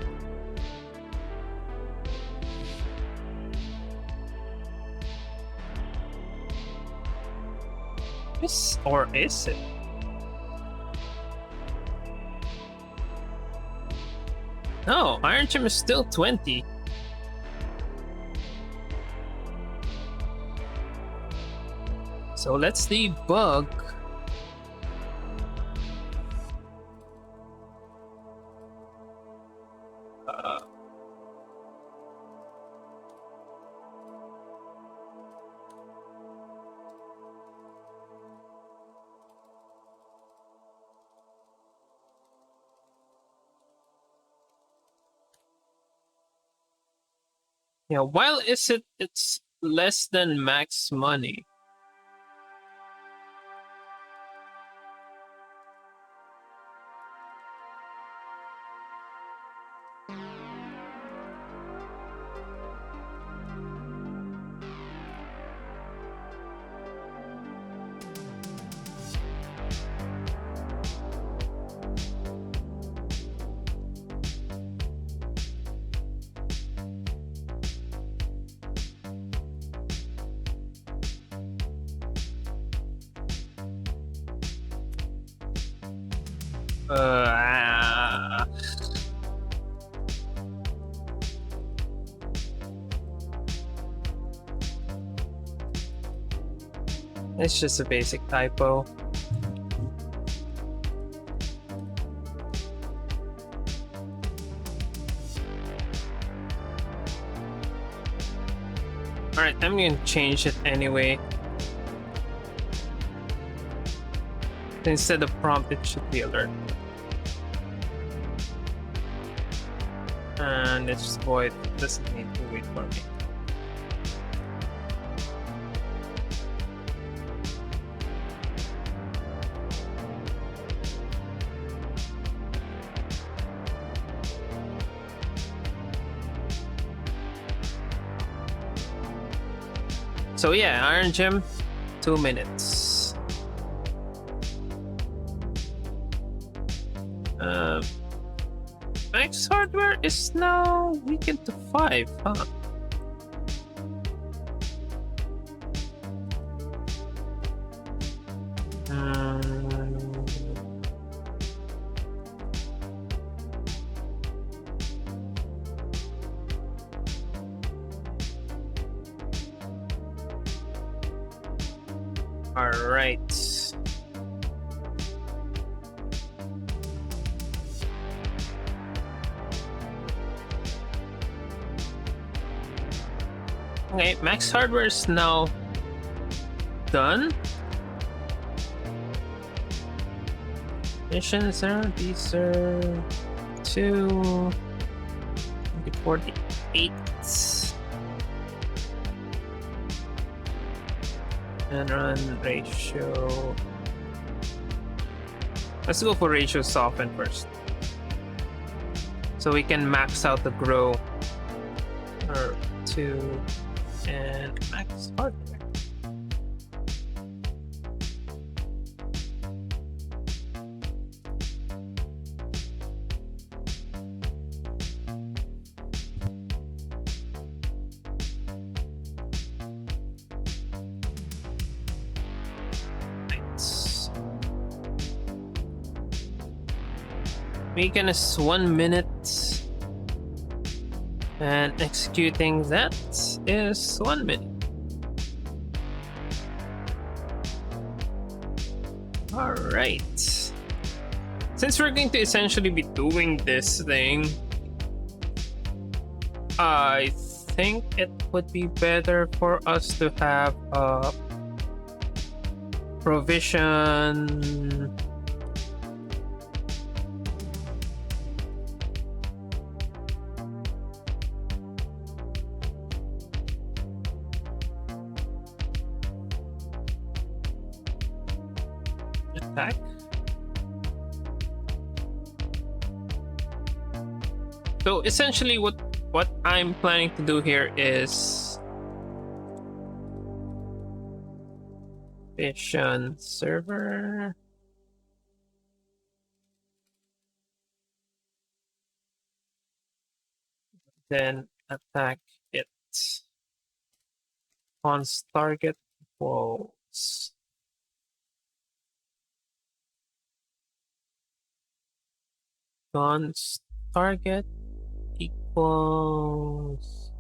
Or is it? No, Iron Gem is still 20. So let's debug. Yeah, while it's less than max money. It's just a basic typo. Alright, I'm gonna change it anyway. Instead of prompt, it should be alert. And it's void, doesn't need to wait for me. So yeah, Iron Gem, 2 minutes. Max hardware is now weakened to 5, huh? All right. Okay, max hardware is now done. Missions are these are 248. and run ratio. Let's go for ratio soften first, so we can max out the grow or 2 and max hardware. Making us 1 minute, and executing that is 1 minute. All right. Since we're going to essentially be doing this thing, I think it would be better for us to have a provision attack. So essentially what I'm planning to do here is vision server, then attack it. Const target equals const target equals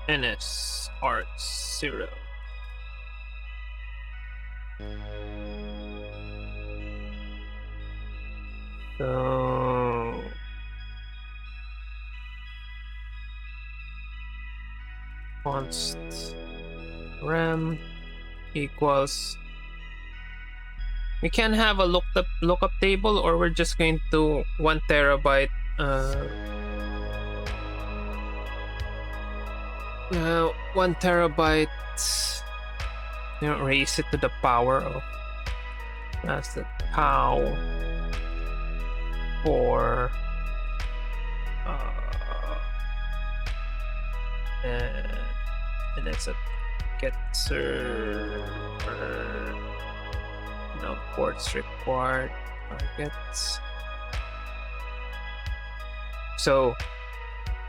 ns art0. So const rem equals, we can have a lookup table, or we're just going to 1 terabyte 1 terabyte, raise it to the power of, that's the pow for and it's a get server, no ports required, targets. So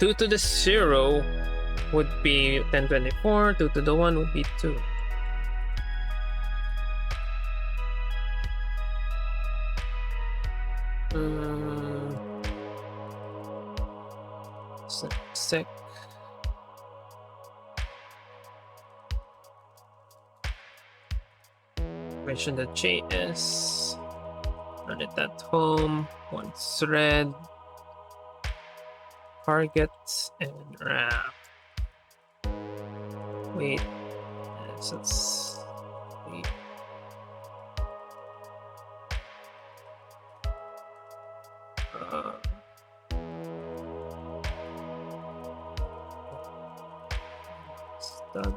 2 to the 0 would be 1024, 2 to the 1 would be 2. Sec. Mention the JS, run it at home, 1 thread, targets, and wrap. Wait, let's wait. It's done.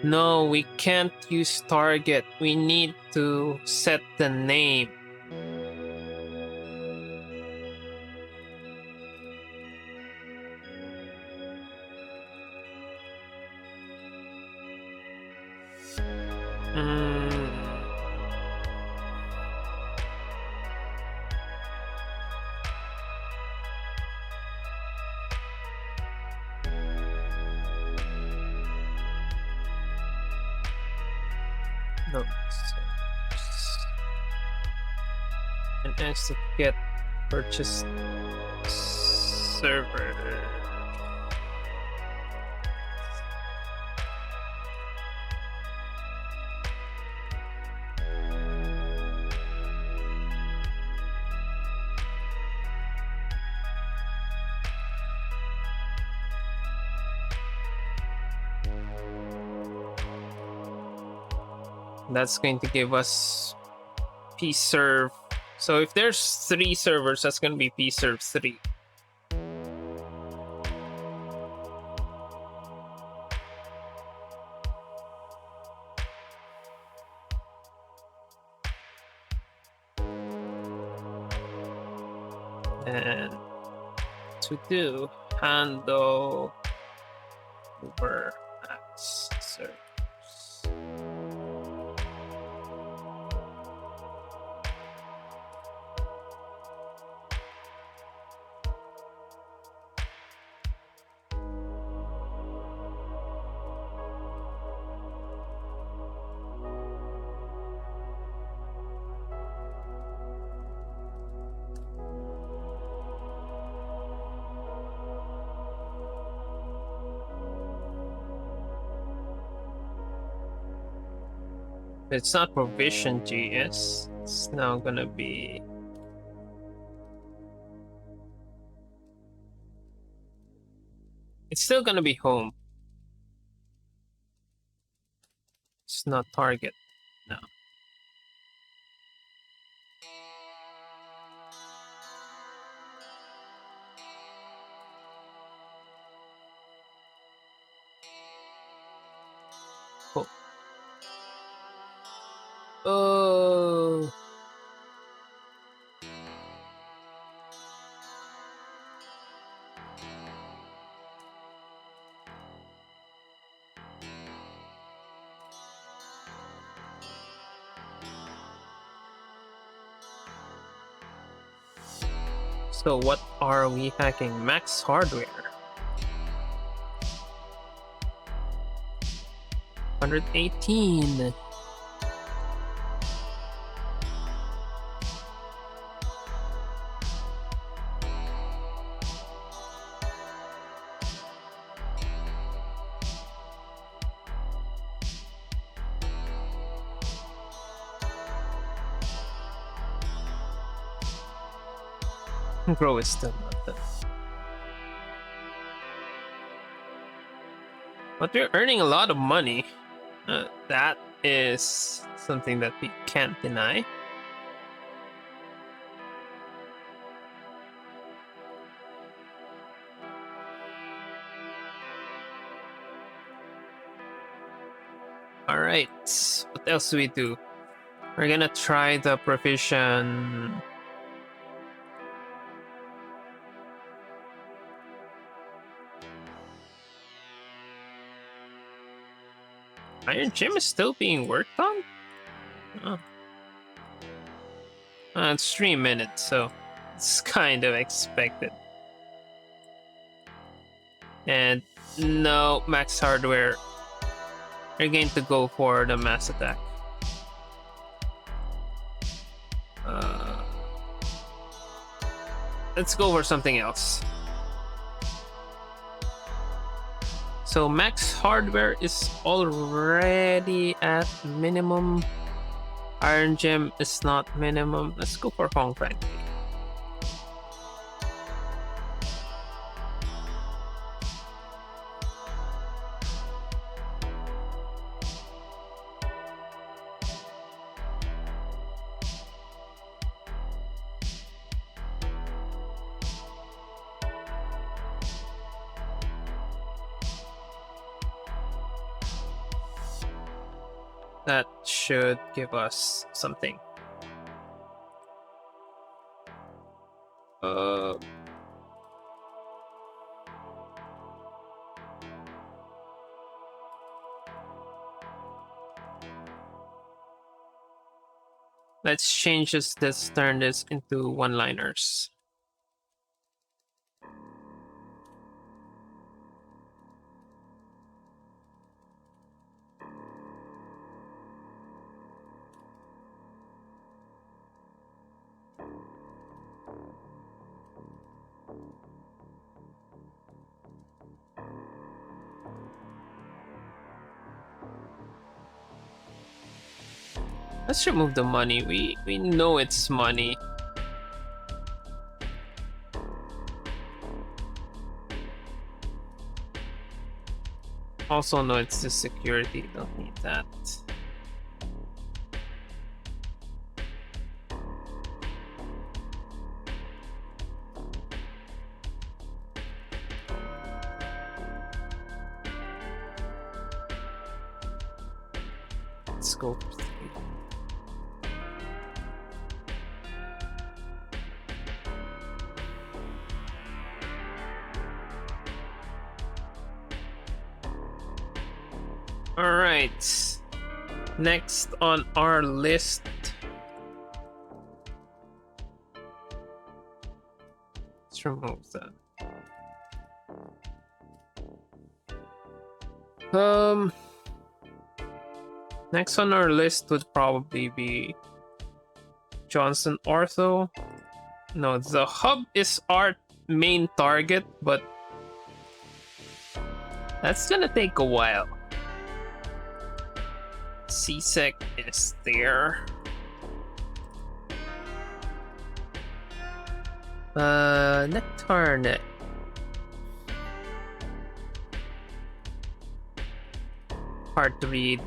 No, we can't use target. We need to set the name. No, and as to get purchased server. That's going to give us pserve. So if there's 3 servers, that's going to be pserve 3. And to do handle over max servers. It's not provision JS. It's now gonna be it's still gonna be home. It's not target now. Cool. Oh. So what are we hacking? Max hardware. 118. Grow is still not done. But we're earning a lot of money. That is something that we can't deny. All right, what else do we do? We're gonna try the provision. Iron Gym is still being worked on? Oh. It's 3 minutes, so it's kind of expected. And no, max hardware. We're going to go for the mass attack. Let's go for something else. So max hardware is already at minimum. Iron Gem is not minimum. Let's go for Hong Fang. That should give us something. Let's change this, turn this into one-liners. Let's remove the money. We know it's money. Also know it's the security. Don't need that. Let's go for 3. All right. Next on our list. Let's remove that. Next on our list would probably be Johnson Ortho. No, the hub is our main target, but that's gonna take a while. CSEC is there. Nectarnet. Hard to read.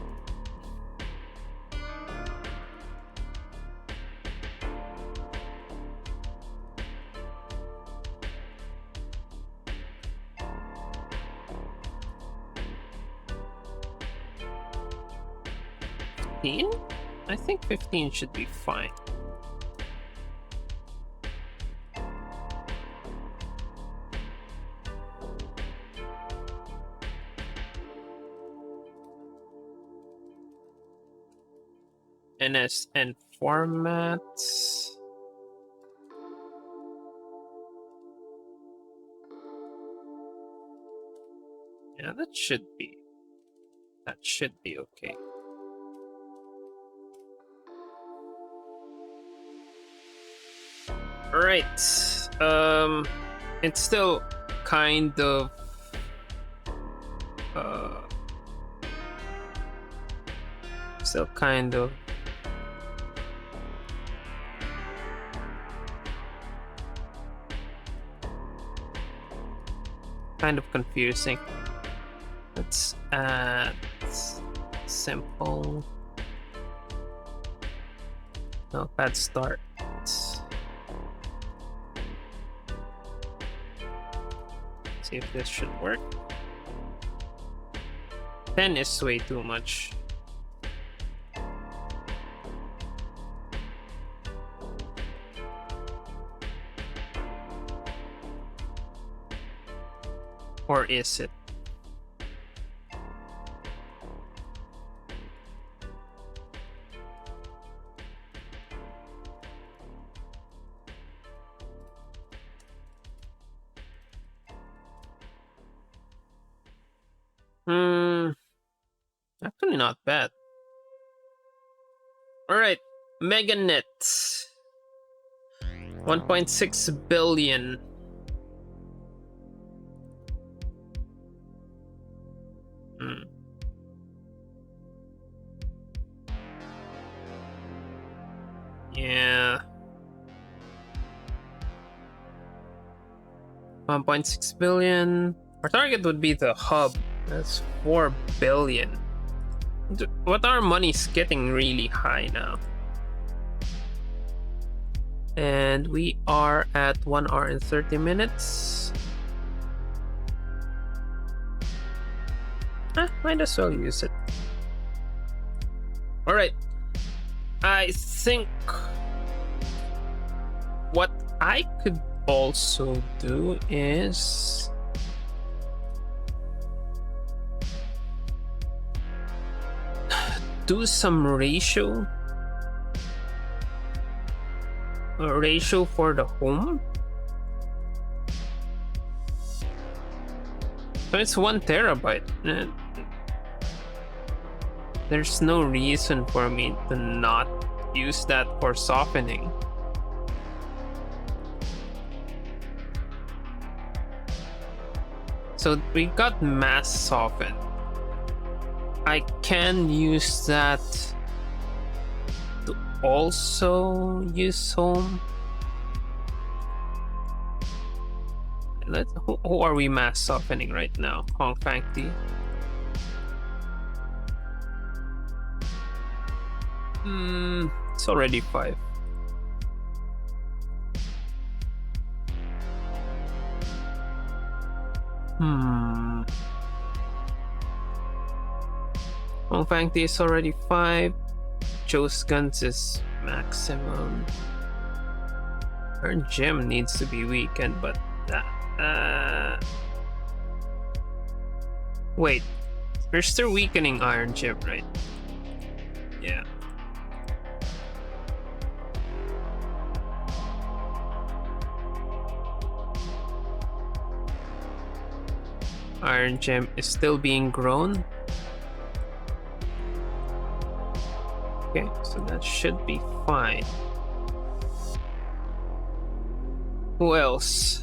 I think 15 should be fine. NSN formats. Yeah, that should be okay. All right. It's still kind of confusing. Let's add simple. No, let's start. See if this should work. 10 is way too much. Or is it? Actually not bad. Alright, Meganet. 1.6 billion. Yeah. 1.6 billion. Our target would be the hub. That's 4 billion. What our money's getting really high now. And we are at 1 hour and 30 minutes. Might as well use it. Alright. I think what I could also do is do some ratio for the home. So it's 1 terabyte. There's no reason for me to not use that for softening. So we got mass soften. I can use that to also use home. Who are we mass softening right now? Hong Fang T. It's already 5. Fangti is already 5. Joe's guns is maximum. Her gem needs to be weakened, but wait, we're still weakening Iron Gem, right? Yeah. Iron Gem is still being grown. Okay, so that should be fine. Who else?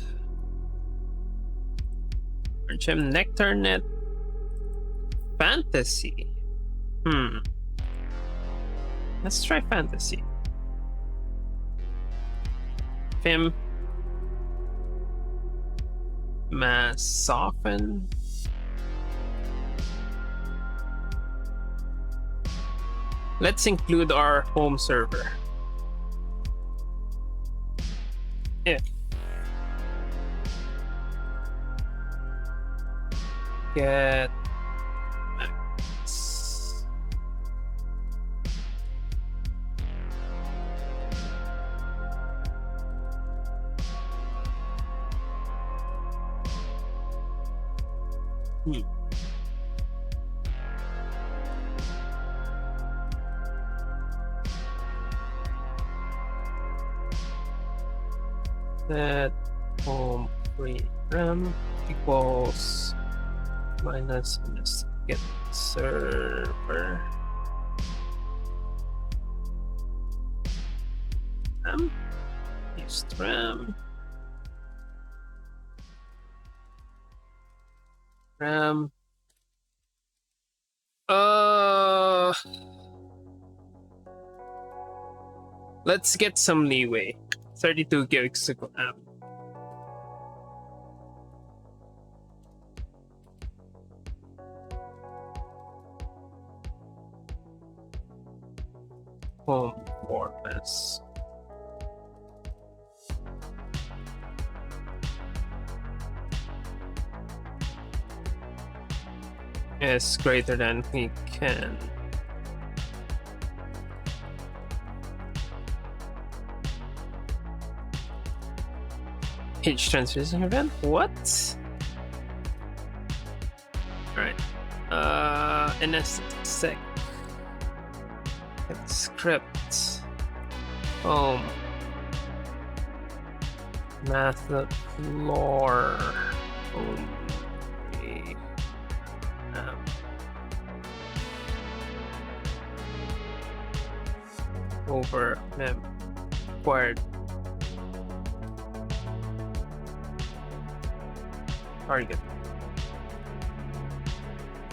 Iron Gem, Nectar Net, Fantasy. Let's try Fantasy. Fim. Mass Soften. Let's include our home server. If get max. That home free RAM equals minus get server RAM used RAM let's get some leeway. 32 gigs to RAM. Home performance. Is greater than we can. Page transition event? What? Alright. NS6 script. Home. Math lore. Home. Over mem required target.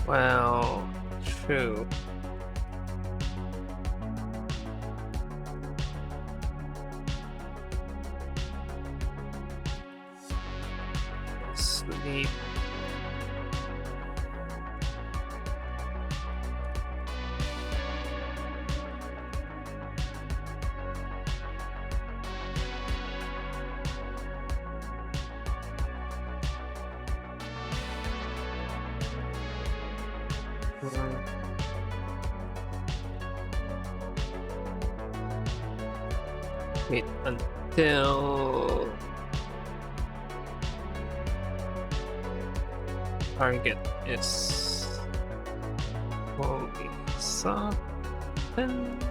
Well, true. Sleep. Wait until target is fully softened.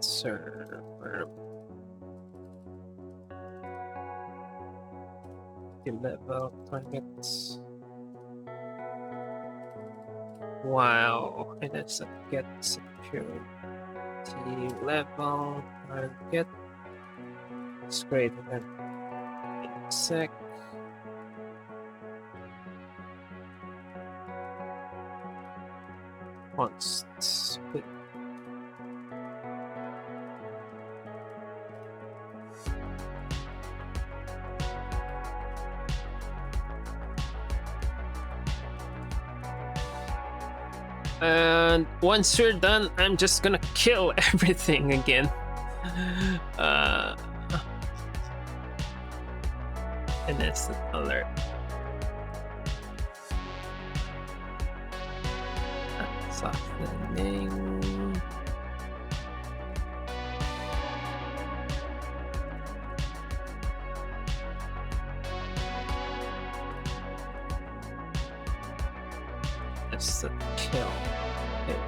Server. Level targets. Wow, and it's a get security level target. It's greater than sec. Const. And once you're done, I'm just gonna kill everything again. An instant alert. Softening. That's a kill. Okay.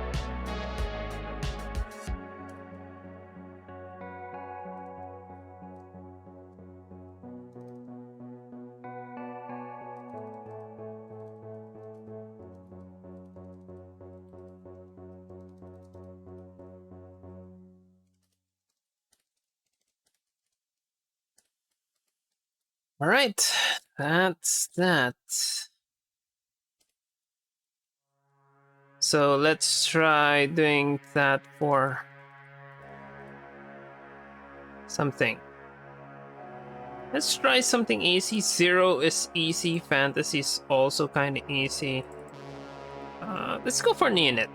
All right, that's that. So let's try doing that for something. Let's try something easy. Zero is easy. Fantasy is also kind of easy. Let's go for Neonet.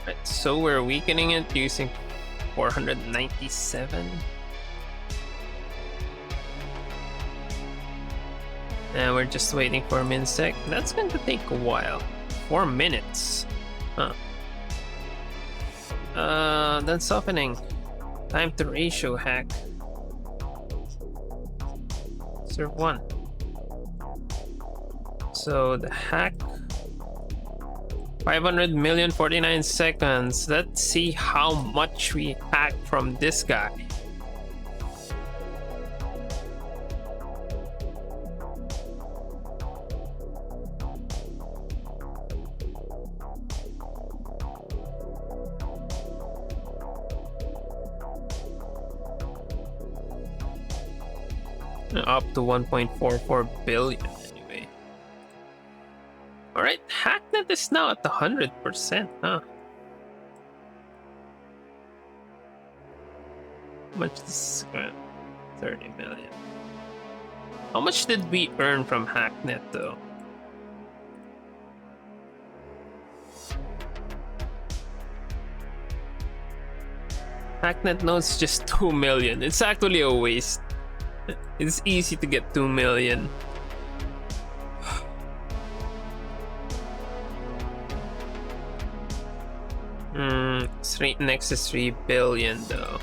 Right, so we're weakening it using 497. And we're just waiting for a minsec. That's going to take a while. 4 minutes. Huh. Then softening. Time to ratio hack. Serve 1. So the hack 500,000,049 seconds. Let's see how much we hack from this guy. Up to 1.44 billion anyway. Alright, Hacknet is now at 100%, huh? How much is 30 million? How much did we earn from Hacknet though? Hacknet nodes just 2 million. It's actually a waste. It's easy to get 2 million. Next is 3 billion though.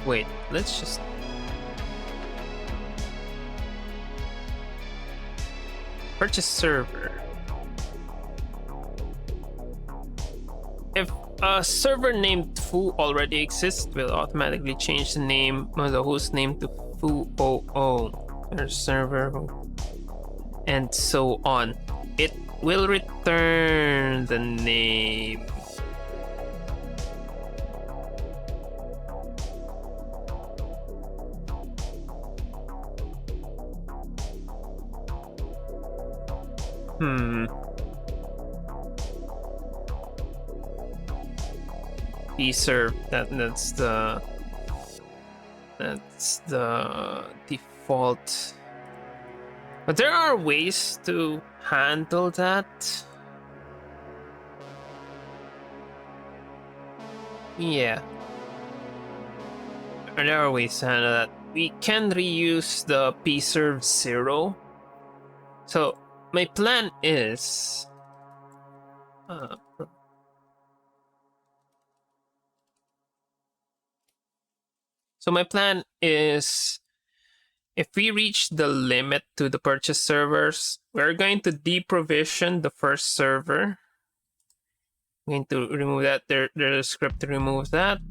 Wait, let's just... Purchase server. If a server named foo already exists, we'll automatically change the name of the host name to foo.0.2 or server, and so on. It will return the name. Serve that's the default, but there are ways to handle that. Yeah, there are ways to handle that. We can reuse the pserve 0. So my plan is if we reach the limit to the purchase servers, we're going to deprovision the first server. I'm going to remove that. There's a script to remove that.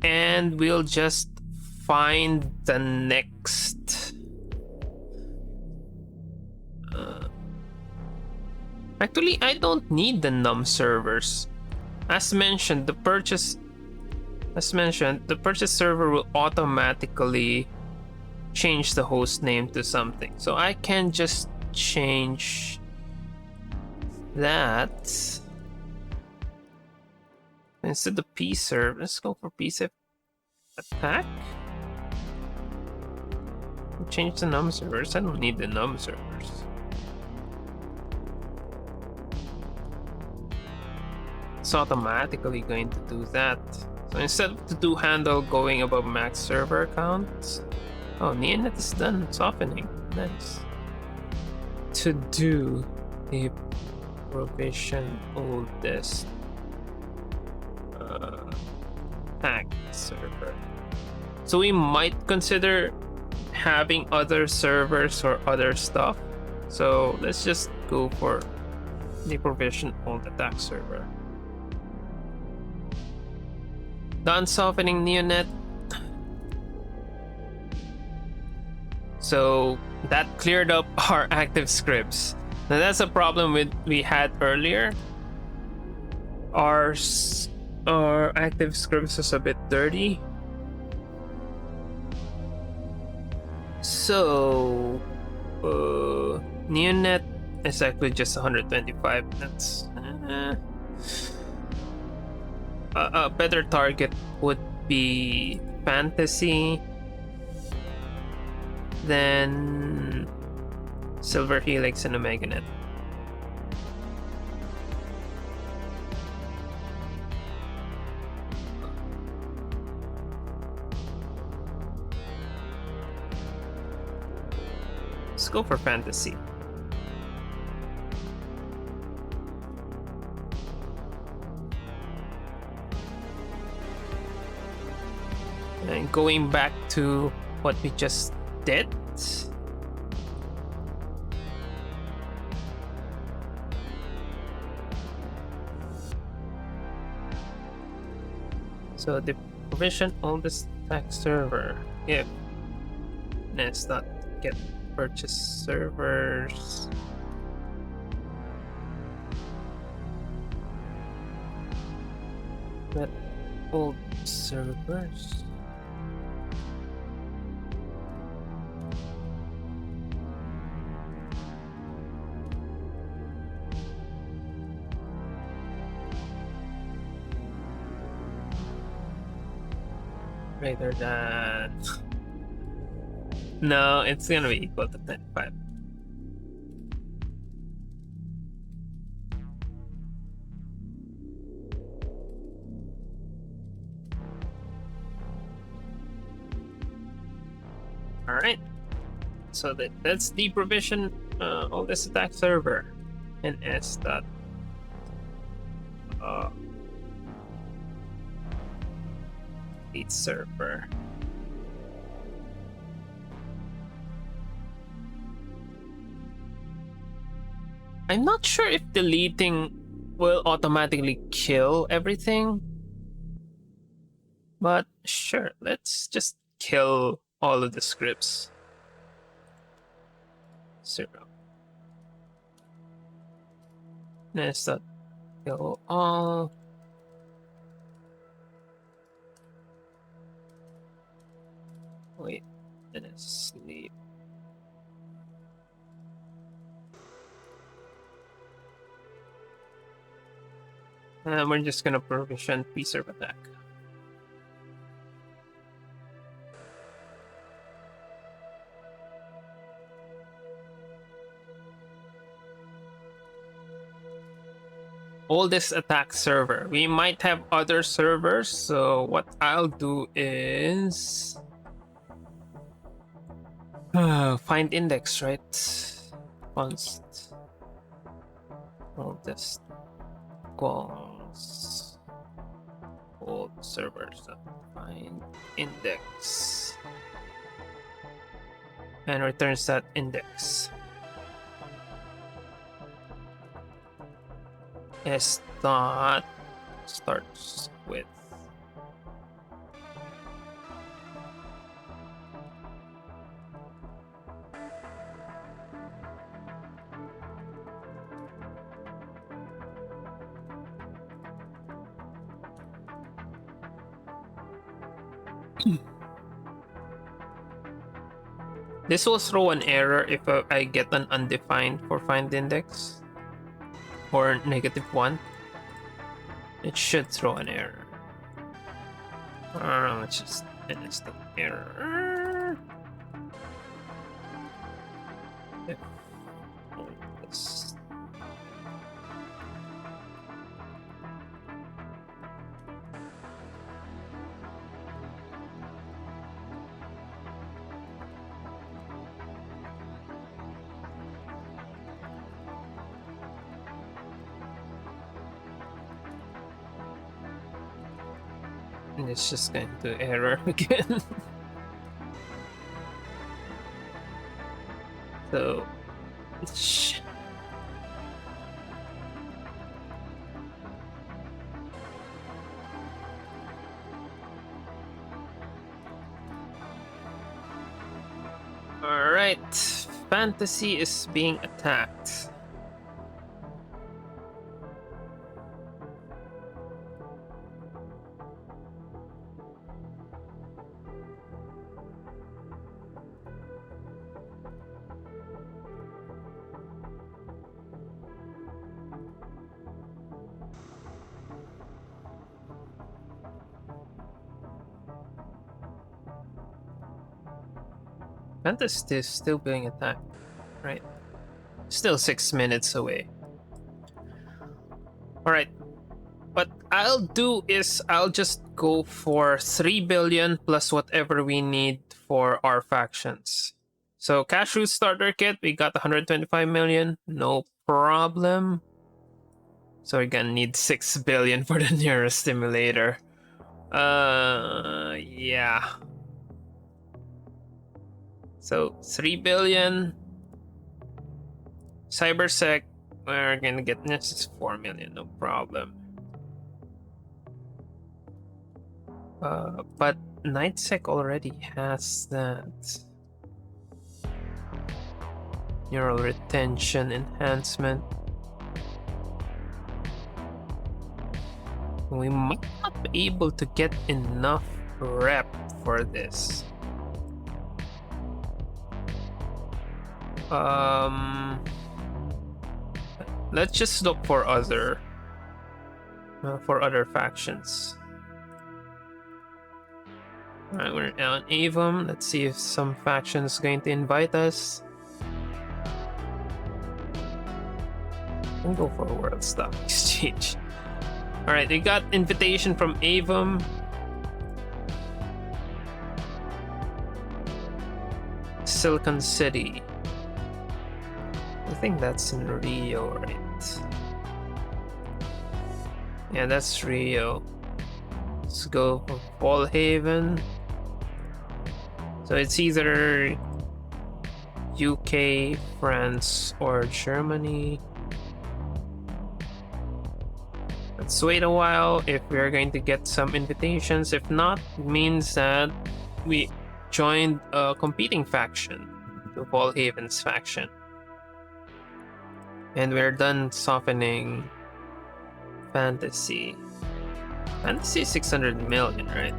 And we'll just find the next Actually, I don't need the num servers. As mentioned, the purchase server will automatically change the host name to something. So I can just change that instead of pserv. Let's go for pserv attack. Change the num servers. I don't need the num servers. It's automatically going to do that. So instead of the do handle going above max server count, oh, Neonet is done softening. Nice. To do a provision oldest tag server. So we might consider having other servers or other stuff. So let's just go for the provision old attack server. Done softening Neonet. So that cleared up our active scripts. Now that's a problem we had earlier. Our active scripts was a bit dirty. So Neonet is actually just 125. That's a better target would be Fantasy, then Silver Helix and OmegaNet. Let's go for Fantasy. And going back to what we just did. So the provision oldest tag server, if let's not get purchase servers. That old servers. Greater than. No, it's gonna be equal to 25. All right. So that's the provision oldest attack server, and s dot lead server. I'm not sure if deleting will automatically kill everything, but sure, let's just kill all of the scripts. 0. Let's not kill all. Wait, let's sleep. And we're just gonna provision pserv attack. Oldest attack server. We might have other servers, so what I'll do is find index, right? Const oldest equals old servers. Find index and returns that index. S dot starts with This will throw an error if I get an undefined for find index or -1. It should throw an error. I don't know, it's just an instant error. This. And it's just going to error again. So, all right, fantasy is being attacked. Fantasy is still being attacked, right? Still 6 minutes away. Alright. What I'll do is I'll just go for 3 billion plus whatever we need for our factions. So cash root starter kit, we got 125 million, no problem. So we're gonna need 6 billion for the nearest stimulator. Yeah. So 3 billion. Cybersec, we're gonna get this is 4 million, no problem. But NightSec already has that. Neural retention enhancement. We might not be able to get enough rep for this. Let's just look for other factions. Alright, we're on Avum. Let's see if some faction is going to invite us. We'll go for a World Stock Exchange. Alright, we got invitation from Avum. Silicon City. I think that's in Rio, right? Yeah, that's Rio. Let's go for Fall Haven. So it's either UK, France, or Germany. Let's wait a while if we're going to get some invitations. If not, it means that we joined a competing faction to Fall Haven's faction. And we're done softening fantasy. Fantasy is 600 million, right?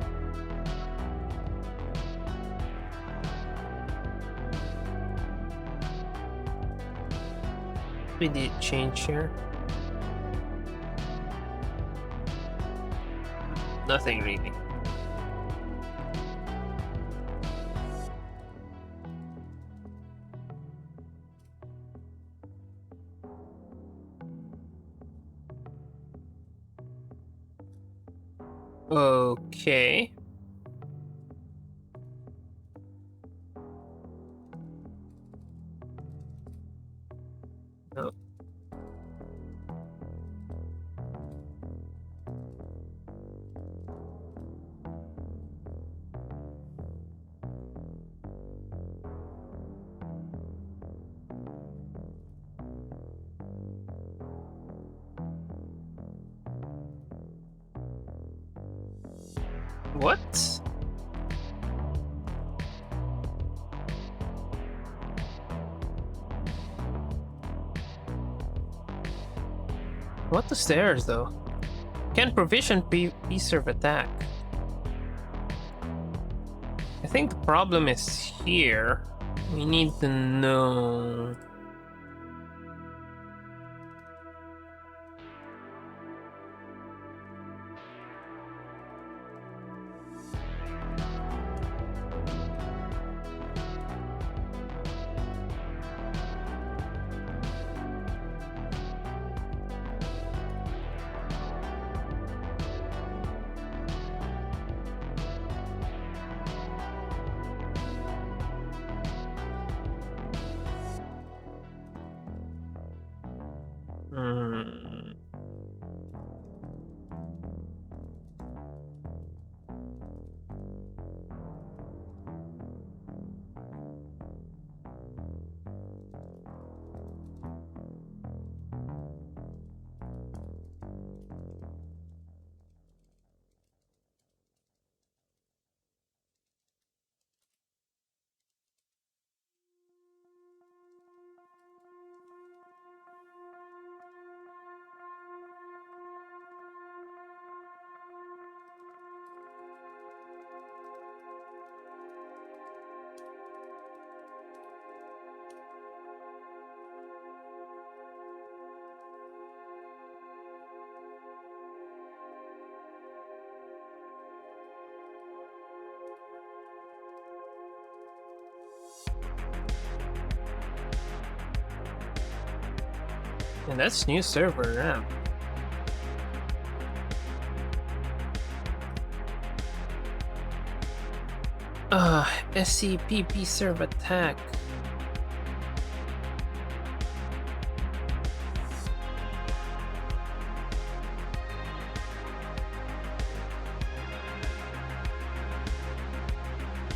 We did change here. Nothing really. Okay. Oh. What? What the stairs though? Can provision pre-serve attack. think the problem is here. We need to know. And that's new server, yeah. SCPP serve attack.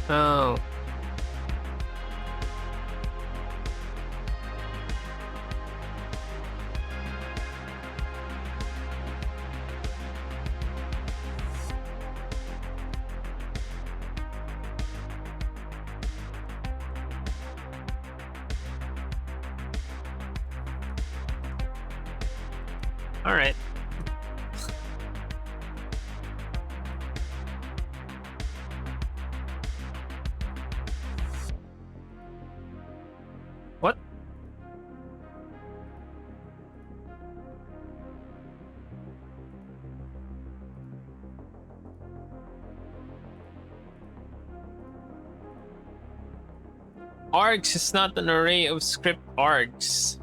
Oh. All right. What? Args is not an array of script args.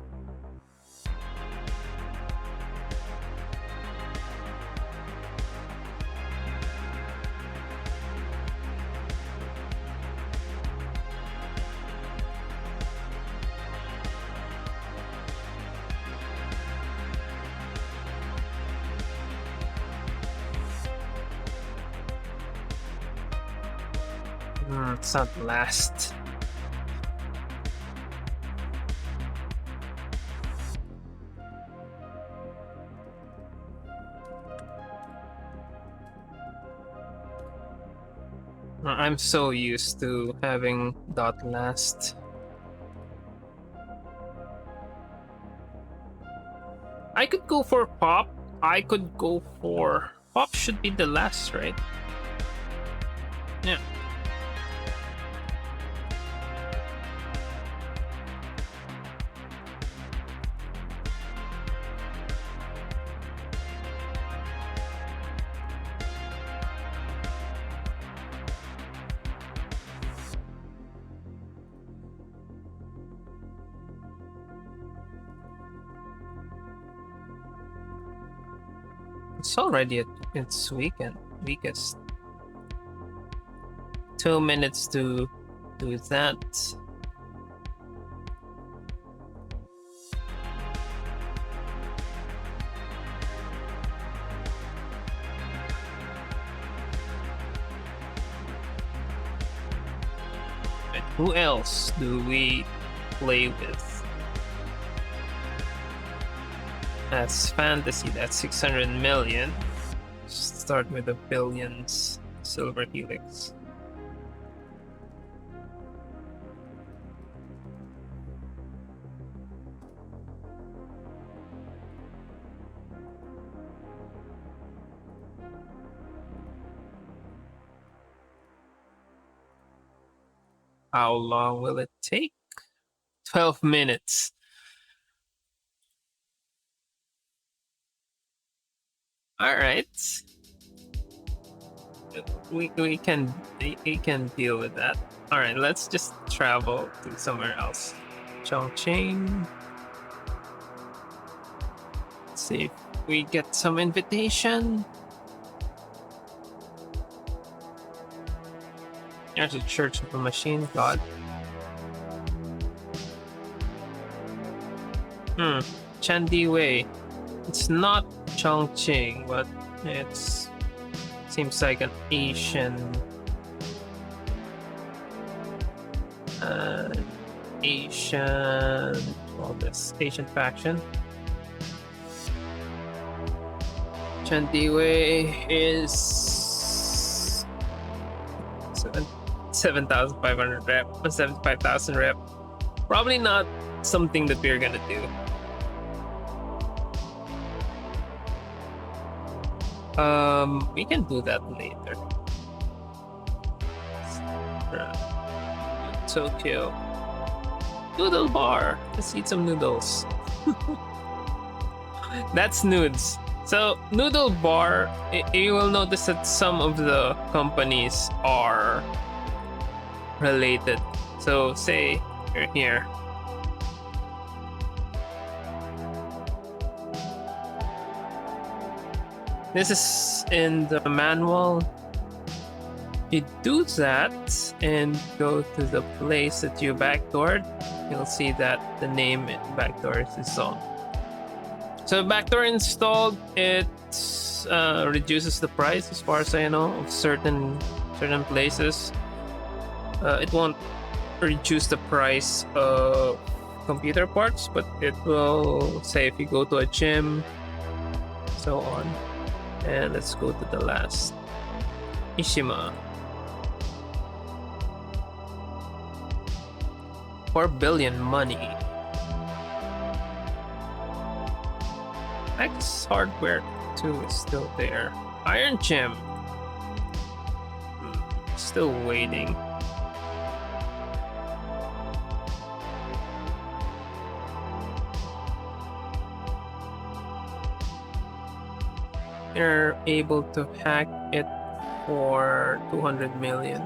It's not last. I'm so used to having dot last. I could go for pop. I could go for pop. Should be the last, right? Yeah. It's already at its weakest. 2 minutes to do that. But who else do we play with? That's fantasy, that's 600 million. Start with the billions. Silver Helix. How long will it take? 12 minutes. All right. We can deal with that. All right, let's just travel to somewhere else. Chongqing. Let's see if we get some invitation. There's a Church of the Machine God. Chandi Wei. It's not Chongqing, but it's seems like an Asian Asian faction. Chandi Wei is 7,500 rep, 75,000 rep. Probably not something that we're gonna do. We can do that later. Tokyo. Noodle bar. Let's eat some noodles. That's nudes. So noodle bar, you will notice that some of the companies are related. So say you're here. This is in the manual. You do that and go to the place that you backdoored. You'll see that the name backdoor is installed. So backdoor installed, it reduces the price, as far as I know, of certain places. It won't reduce the price of computer parts, but it will say if you go to a gym, so on. And let's go to the last. Ishima. 4 billion money. X Hardware 2 is still there. Iron Gem. Still waiting. They're able to hack it for 200 million.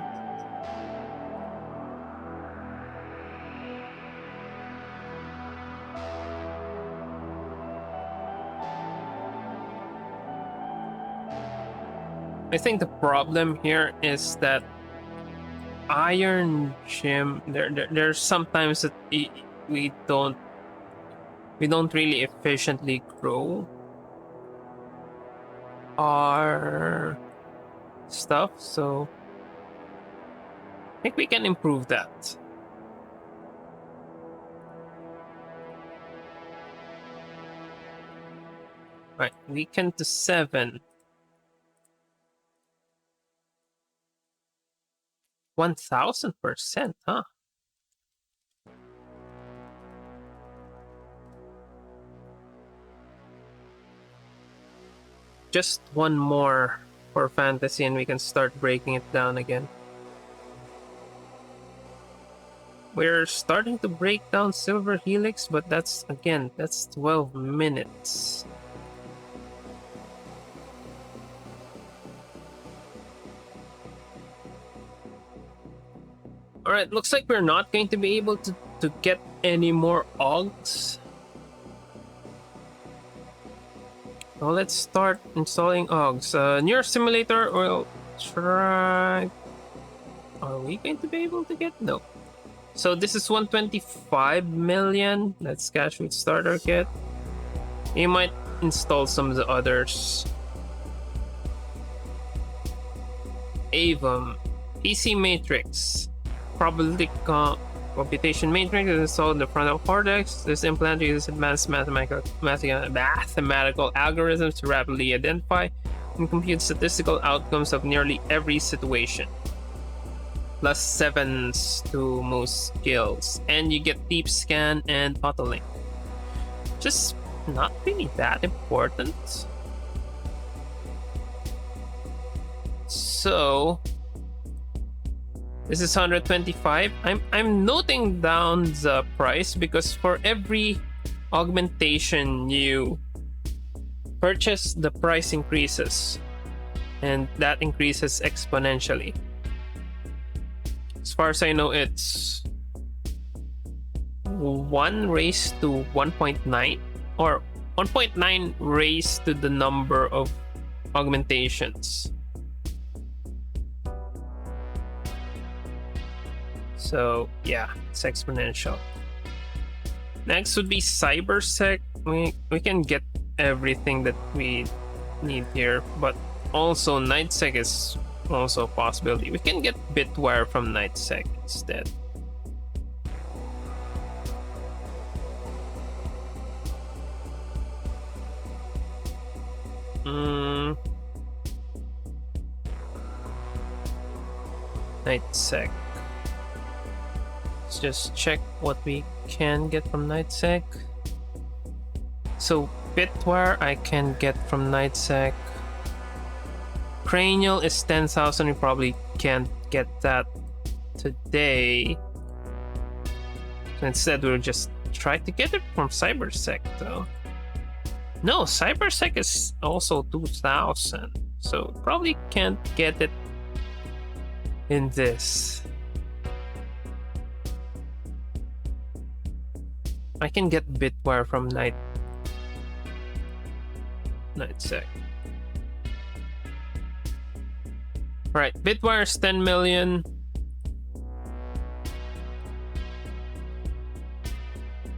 I think the problem here is that Iron Gym, there's sometimes that we don't really efficiently grow our stuff, so I think we can improve that. Right, weekend to 7. 1000%, huh? Just one more for fantasy and we can start breaking it down again. We're starting to break down Silver Helix, but that's 12 minutes. Alright, looks like we're not going to be able to get any more augs. So let's start installing augs. Near simulator, we'll try. Are we going to be able to get? No. So this is 125 million. Let's cash with starter kit. You might install some of the others. Avum, PC Matrix, probabilistic computation matrix is installed in the frontal cortex. This implant uses advanced mathematical algorithms to rapidly identify and compute statistical outcomes of nearly every situation. +7s to most skills, and you get deep scan and autolink. Just not really that important. So This is 125. I'm noting down the price because for every augmentation you purchase, the price increases, and that increases exponentially. As far as I know, it's 1 raised to 1.9, or 1.9 raised to the number of augmentations. So yeah, it's exponential. Next would be cybersec. We can get everything that we need here, but also nightsec is also a possibility. We can get bitwire from nightsec instead. Nightsec. Let's just check what we can get from nightsec. So bitwire I can get from nightsec. Cranial is 10,000. We probably can't get that today. So instead we'll just try to get it from cybersec though. No, cybersec is also 2,000, so probably can't get it in this. I can get bitwire from nightsec. Right, bitwire is 10 million.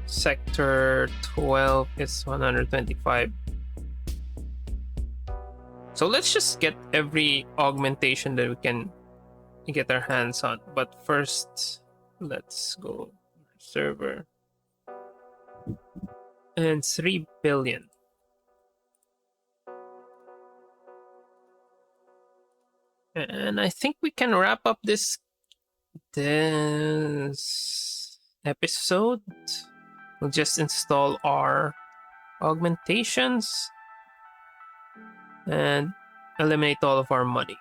Sector 12 is 125. So let's just get every augmentation that we can get our hands on. But first, let's go server. And 3 billion. And I think we can wrap up this episode. We'll just install our augmentations and eliminate all of our money.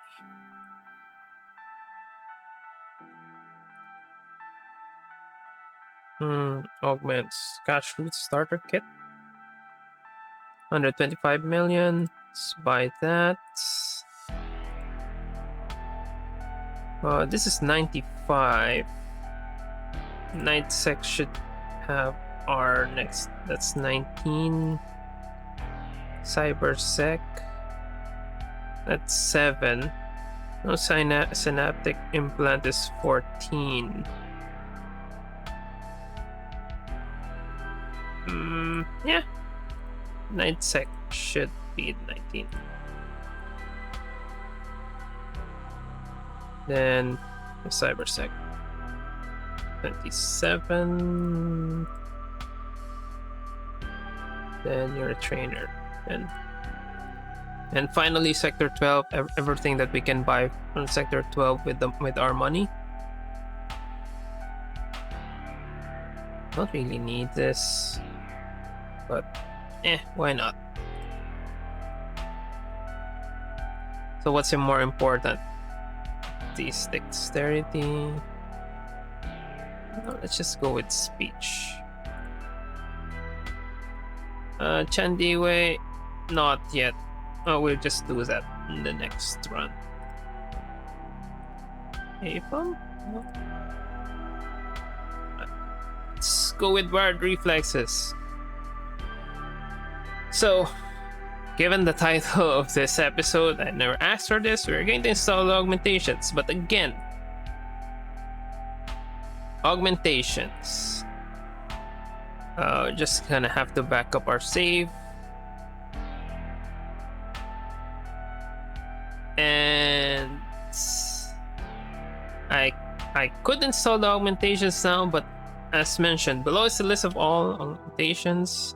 Augments. Cash root starter kit. 125 million. Let's buy that. This is 95. Nightsec should have our next. That's 19. Cybersec. That's 7. No, synaptic implant is 14. Yeah. Nightsec should be 19. Then the cybersec 27. Then you're a trainer. And finally sector 12, everything that we can buy from sector 12 with our money. Don't really need this, but why not? So what's more important? This dexterity. No, let's just go with speech. Chandiwei, not yet. Oh, we'll just do that in the next run. Apom? Let's go with wired reflexes. So, given the title of this episode, I never asked for this, we're going to install the augmentations. But again, augmentations. Just gonna have to back up our save. And I could install the augmentations now, but as mentioned, below is the list of all augmentations.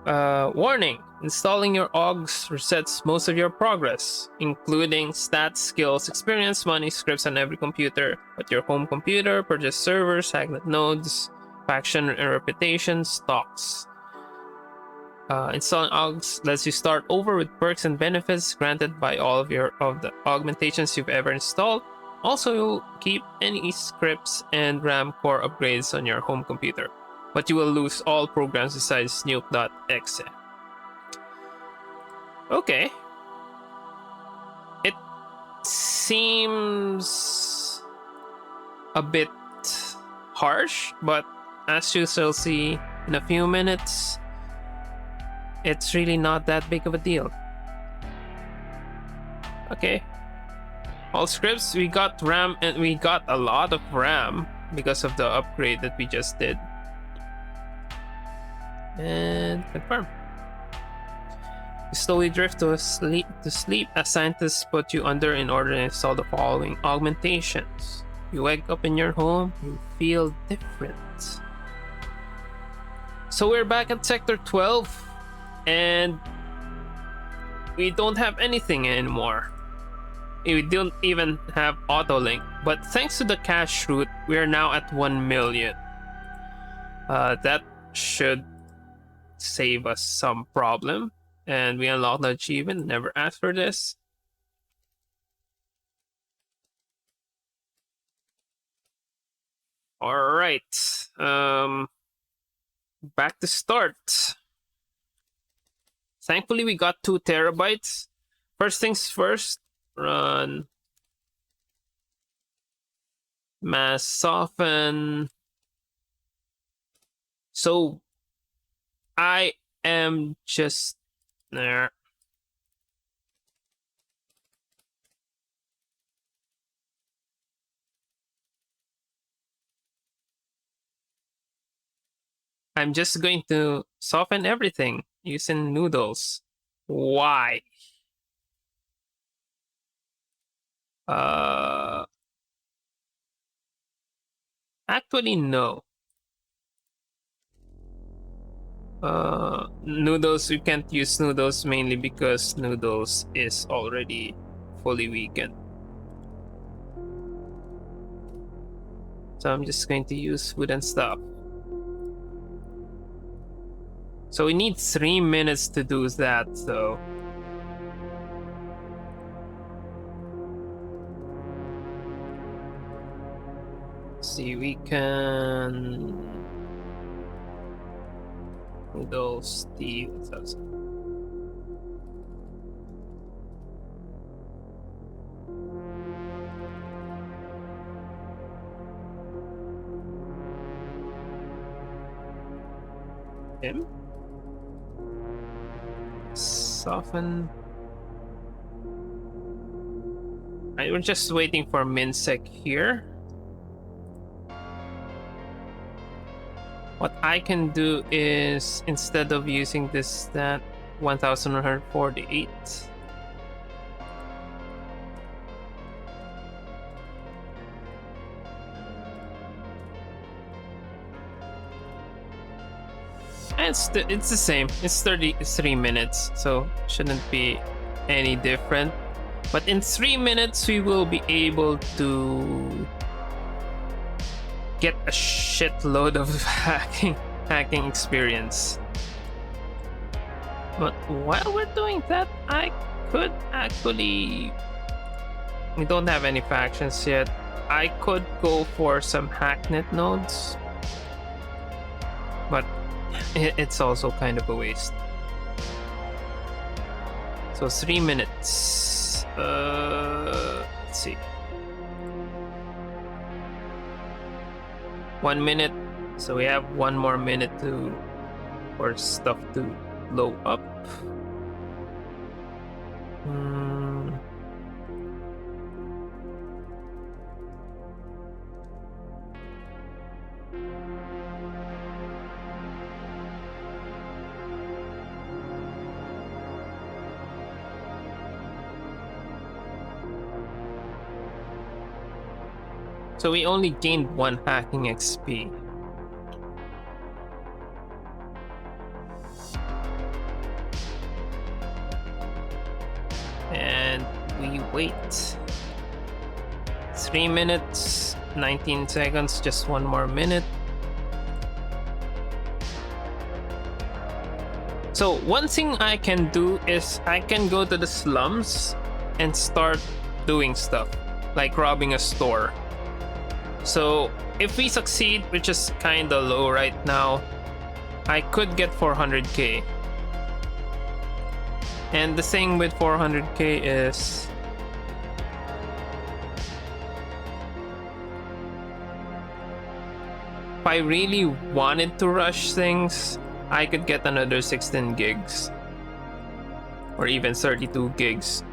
Warning, installing your augs resets most of your progress, including stats, skills, experience, money, scripts on every computer, but your home computer, purchase servers, Aglet nodes, faction and reputation, stocks. Installing augs lets you start over with perks and benefits granted by all of the augmentations you've ever installed. Also, you'll keep any scripts and RAM core upgrades on your home computer, but you will lose all programs besides nuke.exe. Okay. It seems a bit harsh, but as you shall see in a few minutes, it's really not that big of a deal. Okay. All scripts, we got RAM, and we got a lot of RAM because of the upgrade that we just did. And confirm. You slowly drift to sleep. As scientists put you under in order to install the following augmentations. You wake up in your home, you feel different. So we're back at Sector 12, and we don't have anything anymore. We don't even have autolink, but thanks to the cache route, we are now at 1 million. That should save us some problem. And we unlock the achievement. Never asked for this. All right. Back to start. Thankfully, we got 2 terabytes. First things first, run mass soften. So I am just there. I'm just going to soften everything using noodles. Why? Actually, no. Noodles, we can't use noodles mainly because noodles is already fully weakened. So I'm just going to use food and stuff. So we need 3 minutes to do that, so. Let's see, we can noodles, tea, what else? Him? Soften. We're just waiting for Minsec here. What I can do is, instead of using this, that 1148. And it's the same. It's 33 minutes, so shouldn't be any different. But in 3 minutes, we will be able to get a shitload of hacking experience. But while we're doing that, I could actually... We don't have any factions yet. I could go for some hacknet nodes. But it's also kind of a waste. So 3 minutes. Let's see. 1 minute. So we have 1 more minute for stuff to blow up. So we only gained 1 hacking XP. And we wait. 3 minutes, 19 seconds, just 1 more minute. So one thing I can do is I can go to the slums and start doing stuff. like robbing a store. So if we succeed, which is kind of low right now, I could get 400k. And the thing with 400k is if I really wanted to rush things, I could get another 16 gigs or even 32 gigs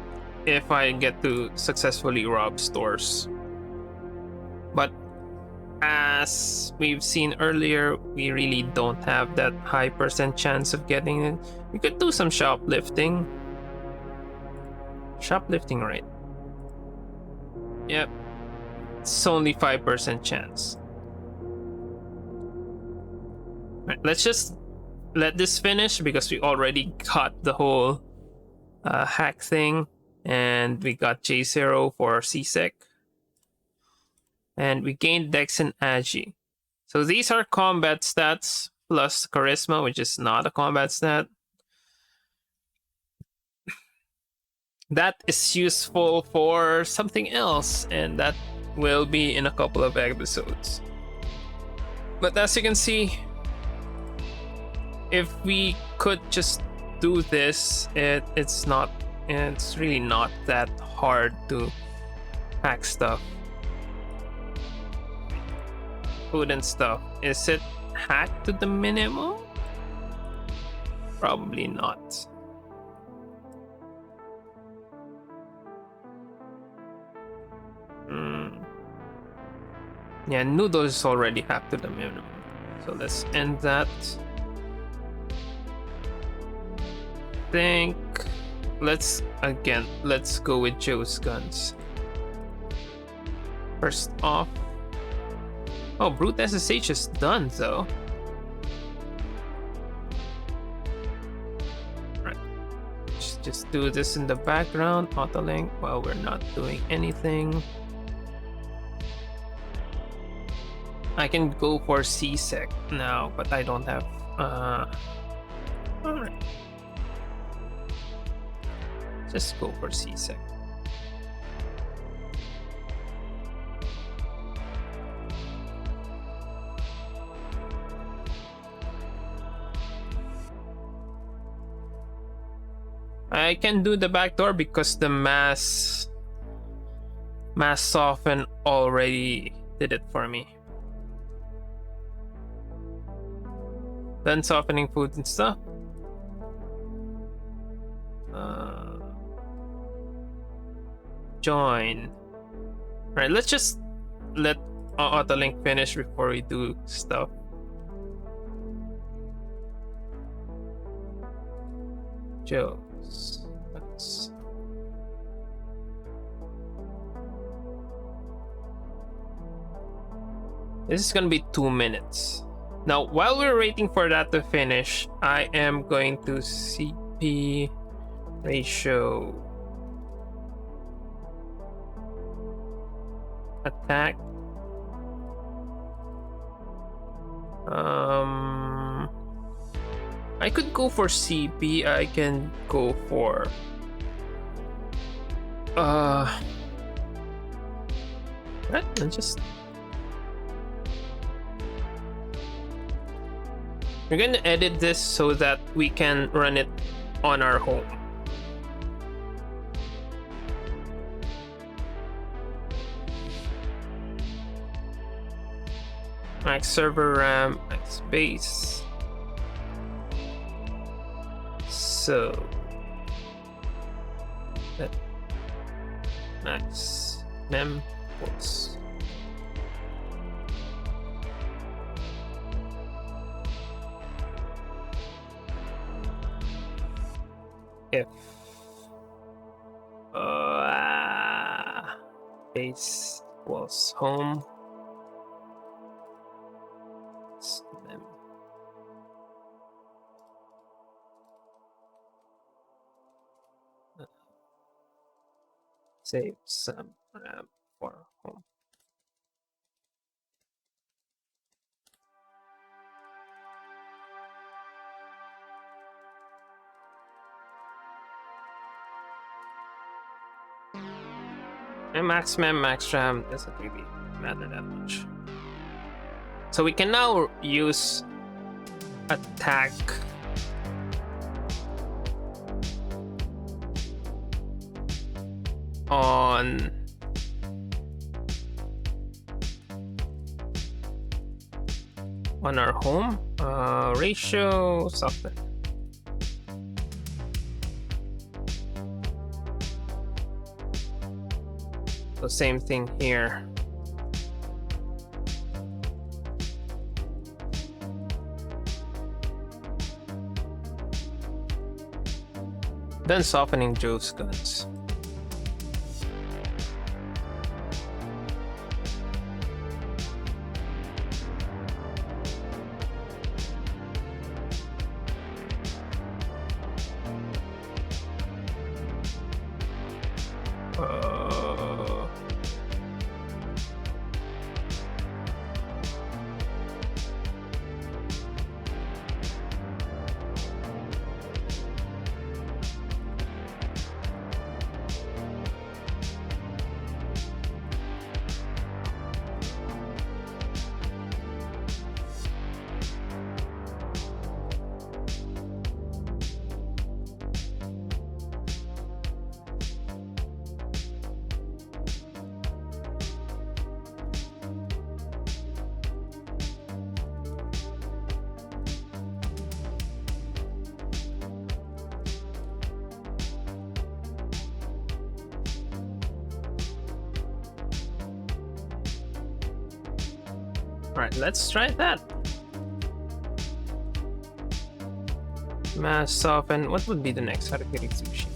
if I get to successfully rob stores. But as we've seen earlier, we really don't have that high percent chance of getting it. We could do some shoplifting. Shoplifting, right? Yep. It's only 5% chance. Right, let's just let this finish because we already got the whole hack thing, and we got J0 for CSEC. And we gained Dex and Agi. So these are combat stats plus Charisma, which is not a combat stat. That is useful for something else, and that will be in a couple of episodes. But as you can see, if we could just do this, it's really not that hard to hack stuff. Food and stuff. Is it hacked to the minimum? Probably not. Yeah, noodles is already hacked to the minimum. So let's end that. Let's go with Joe's guns. First off. Oh, Brute SSH is done though. Right. Just do this in the background, autolink, while we're not doing anything. I can go for CSEC now, but I don't have alright. Just go for CSEC. I can do the backdoor because the mass soften already did it for me. Done softening food and stuff. Join. Alright, let's just let autolink finish before we do stuff. Joe's. This is gonna be 2 minutes. Now, while we're waiting for that to finish, I am going to CP ratio attack. I could go for CP. I can go for let's just. We're going to edit this so that we can run it on our home. Max server RAM, max base. So that max mem ports. If base equals home, save some RAM for home. My max mem, max RAM doesn't really matter that much. So we can now use attack on our home ratio soften. So same thing here. Then softening Joe's guns. Alright, let's try that. Mass soften. What would be the next Harakiri sushi?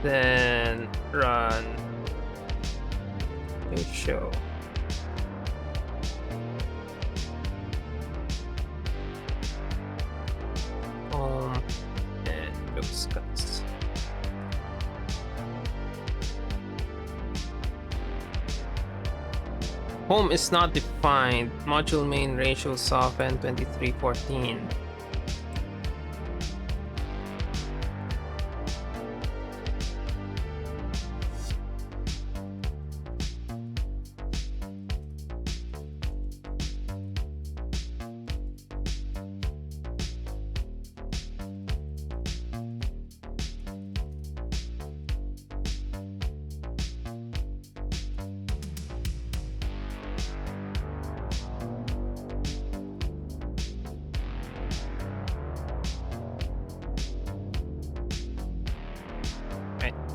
Then run show. And those cuts. Home is not defined. Module main ratio soften 2314.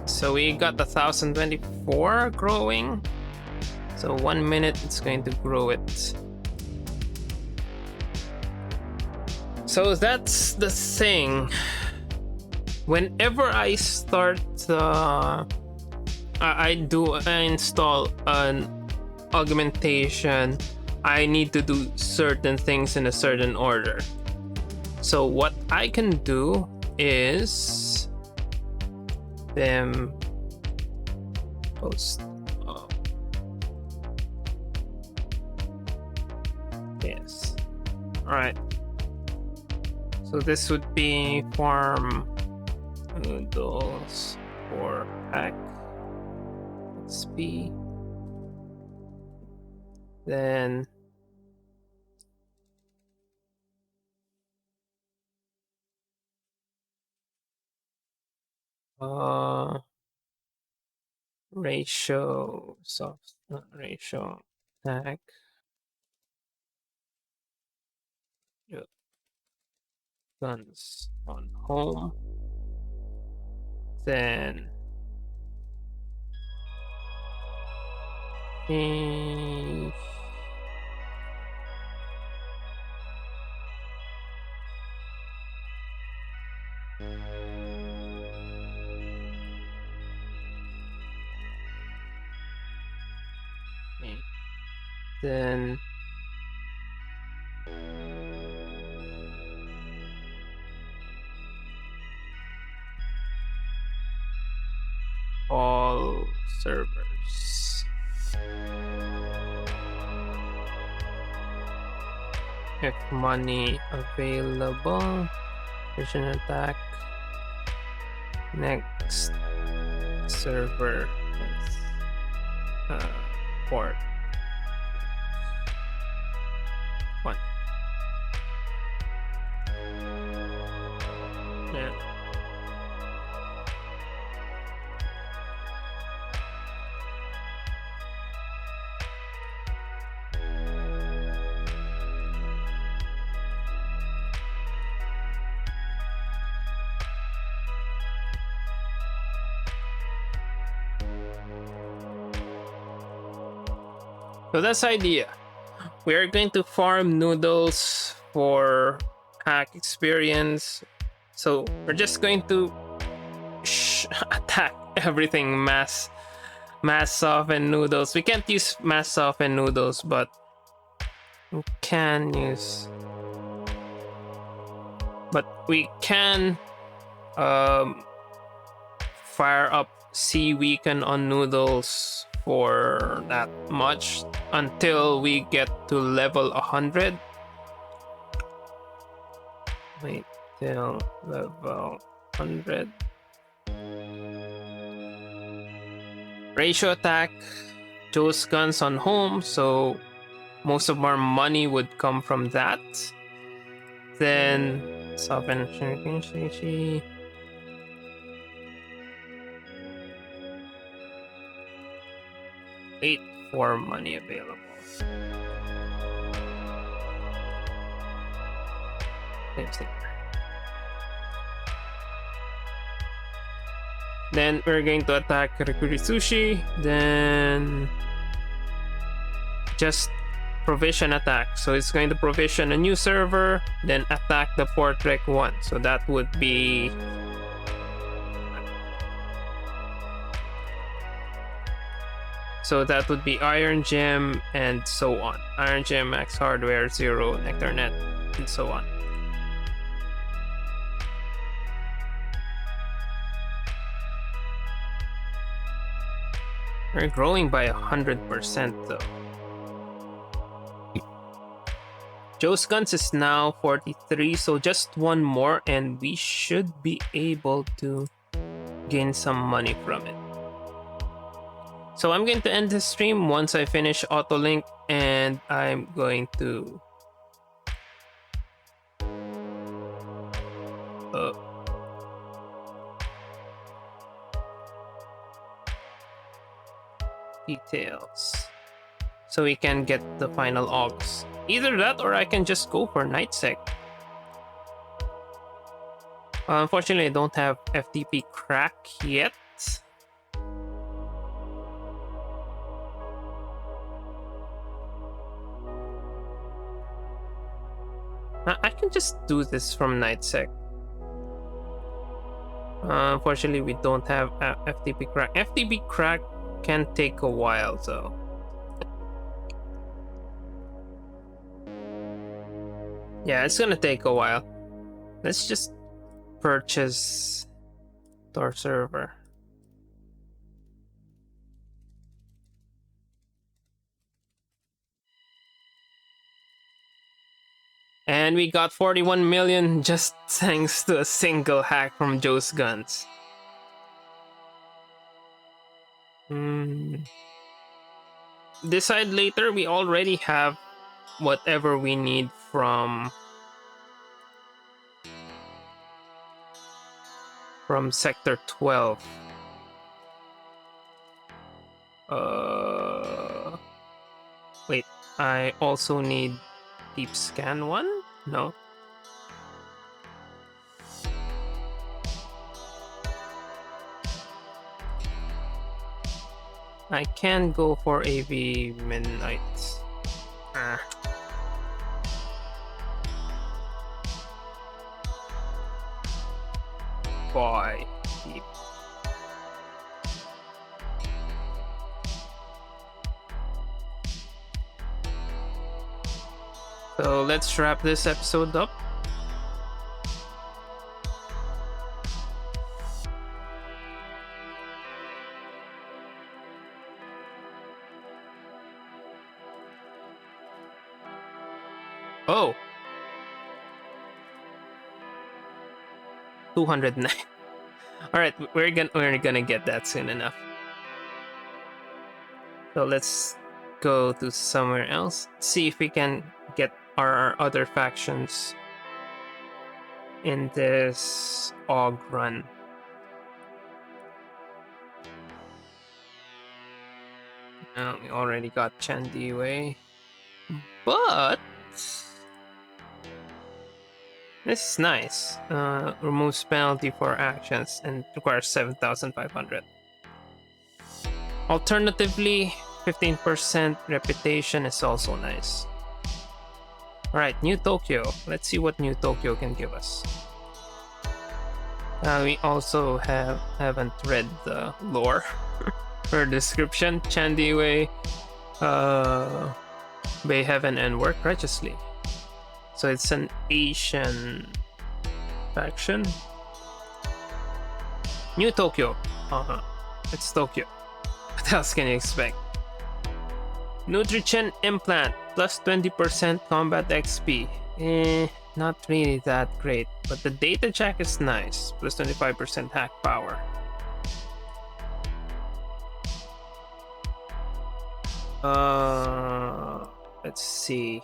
So we got the 1024 growing. So 1 minute it's going to grow it. So that's the thing. Whenever I start I install an augmentation, I need to do certain things in a certain order. So what I can do is them post. Yes. All right. So this would be farm noodles for pack XP. Then ratio soft, not ratio tag. Yep. Guns on home. Then then all servers. If money available, vision attack. Next server is port 1. Yeah. So that's the idea. We are going to farm noodles for hack experience. So we're just going to attack everything mass soften noodles. We can't use mass soften noodles, but we can use. But we can fire up C weaken on noodles for that much until we get to level 100. Wait till level 100. Ratio attack, Joe's guns on home, so most of our money would come from that. Then soften 8 for money available. Then we're going to attack Rikuri Sushi. Then just provision attack. So it's going to provision a new server, then attack the port rec 1. So that would be Iron Gem and so on. Iron Gem, Max Hardware, 0, Nectarnet, and so on. We're growing by 100% though. Joe's Guns is now 43, so just one more and we should be able to gain some money from it. So I'm going to end the stream once I finish Autolink, and I'm going to details so we can get the final augs. Either that or I can just go for NightSec. Unfortunately, I don't have FTP crack yet. I can just do this from NightSec. Unfortunately, we don't have FTP crack. FTP crack can take a while, though. Yeah, it's gonna take a while. Let's just purchase Tor server. And we got 41 million just thanks to a single hack from Joe's Guns. Decide later, we already have whatever we need from Sector 12. Wait, I also need Deep Scan 1? No. I can go for AV Midnight. Boy, deep. So let's wrap this episode up. Oh, 209. All right, we're gonna get that soon enough. So let's go to somewhere else. See if we can get our other factions in this aug run. We already got Chandiway, but this is nice. Removes penalty for actions and requires 7,500. Alternatively, 15% reputation is also nice. Alright, New Tokyo. Let's see what New Tokyo can give us. We also haven't read the lore or description. Chandiway, Bay Heaven, and Work Righteously. So it's an Asian faction. New Tokyo. It's Tokyo. What else can you expect? Nutrition Implant plus 20% combat XP. Not really that great, but the data check is nice. Plus 25% hack power. Let's see.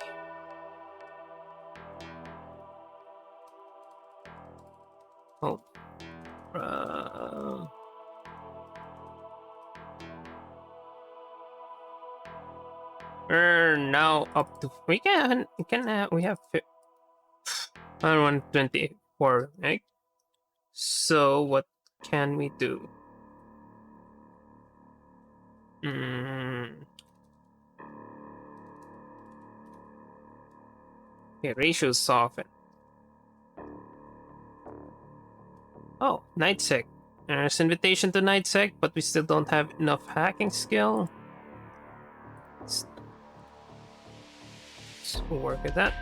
Oh. We're now up to we have 124, right? So what can we do? Okay, ratios soften. Oh, NightSec. There's invitation to NightSec, but we still don't have enough hacking skill. Let's work with that.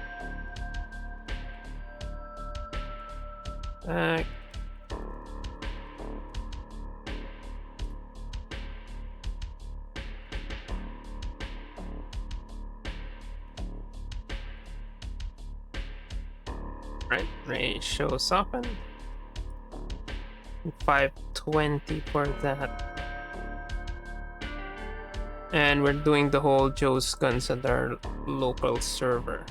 Right, ratio soften. 520 for that. And we're doing the whole Joe's Guns at our local server.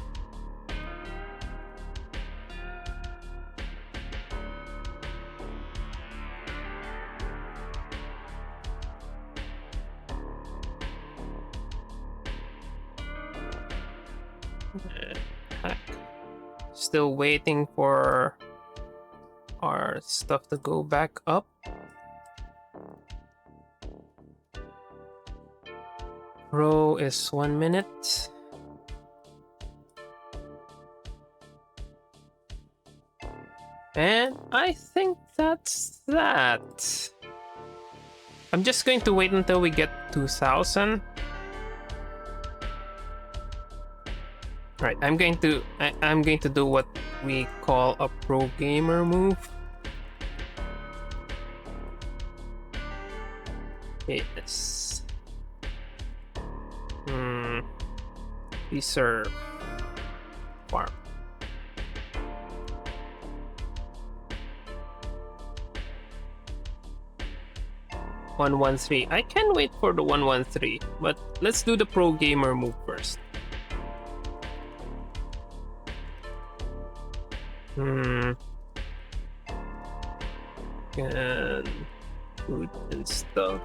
Still waiting for our stuff to go back up. Row is 1 minute. And I think that's that. I'm just going to wait until we get 2,000. Right, I'm going to do what we call a pro gamer move. Okay, this. Reserve farm. (113). I can wait for the 113, but let's do the pro gamer move first. And food and stuff.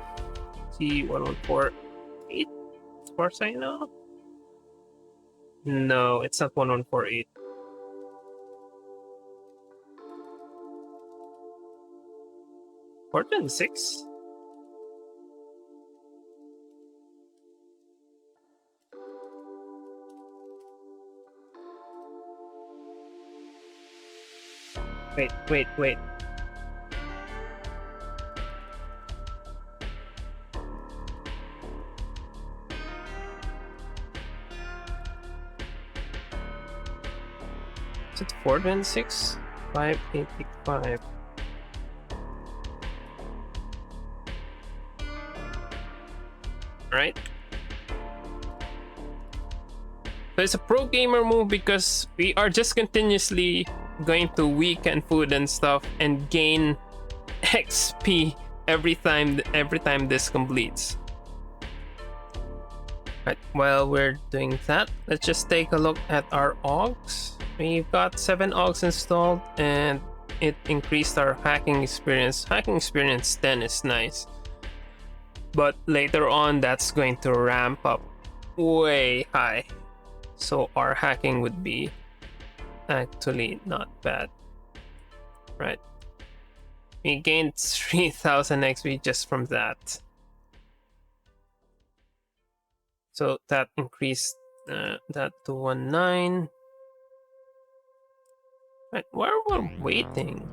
See 1148 as far as I know. No, it's not 1148. Portland 6? Wait. Is it 426? 585. Right? So it's a pro gamer move because we are just continuously going to weaken food and stuff and gain XP every time this completes. Right, while we're doing that, let's just take a look at our augs. We've got 7 augs installed, and it increased our hacking experience. Hacking experience 10 is nice, but later on that's going to ramp up way high, so our hacking would be actually not bad. Right, we gained 3000 XP just from that. So that increased that to 19. Right, while we're waiting,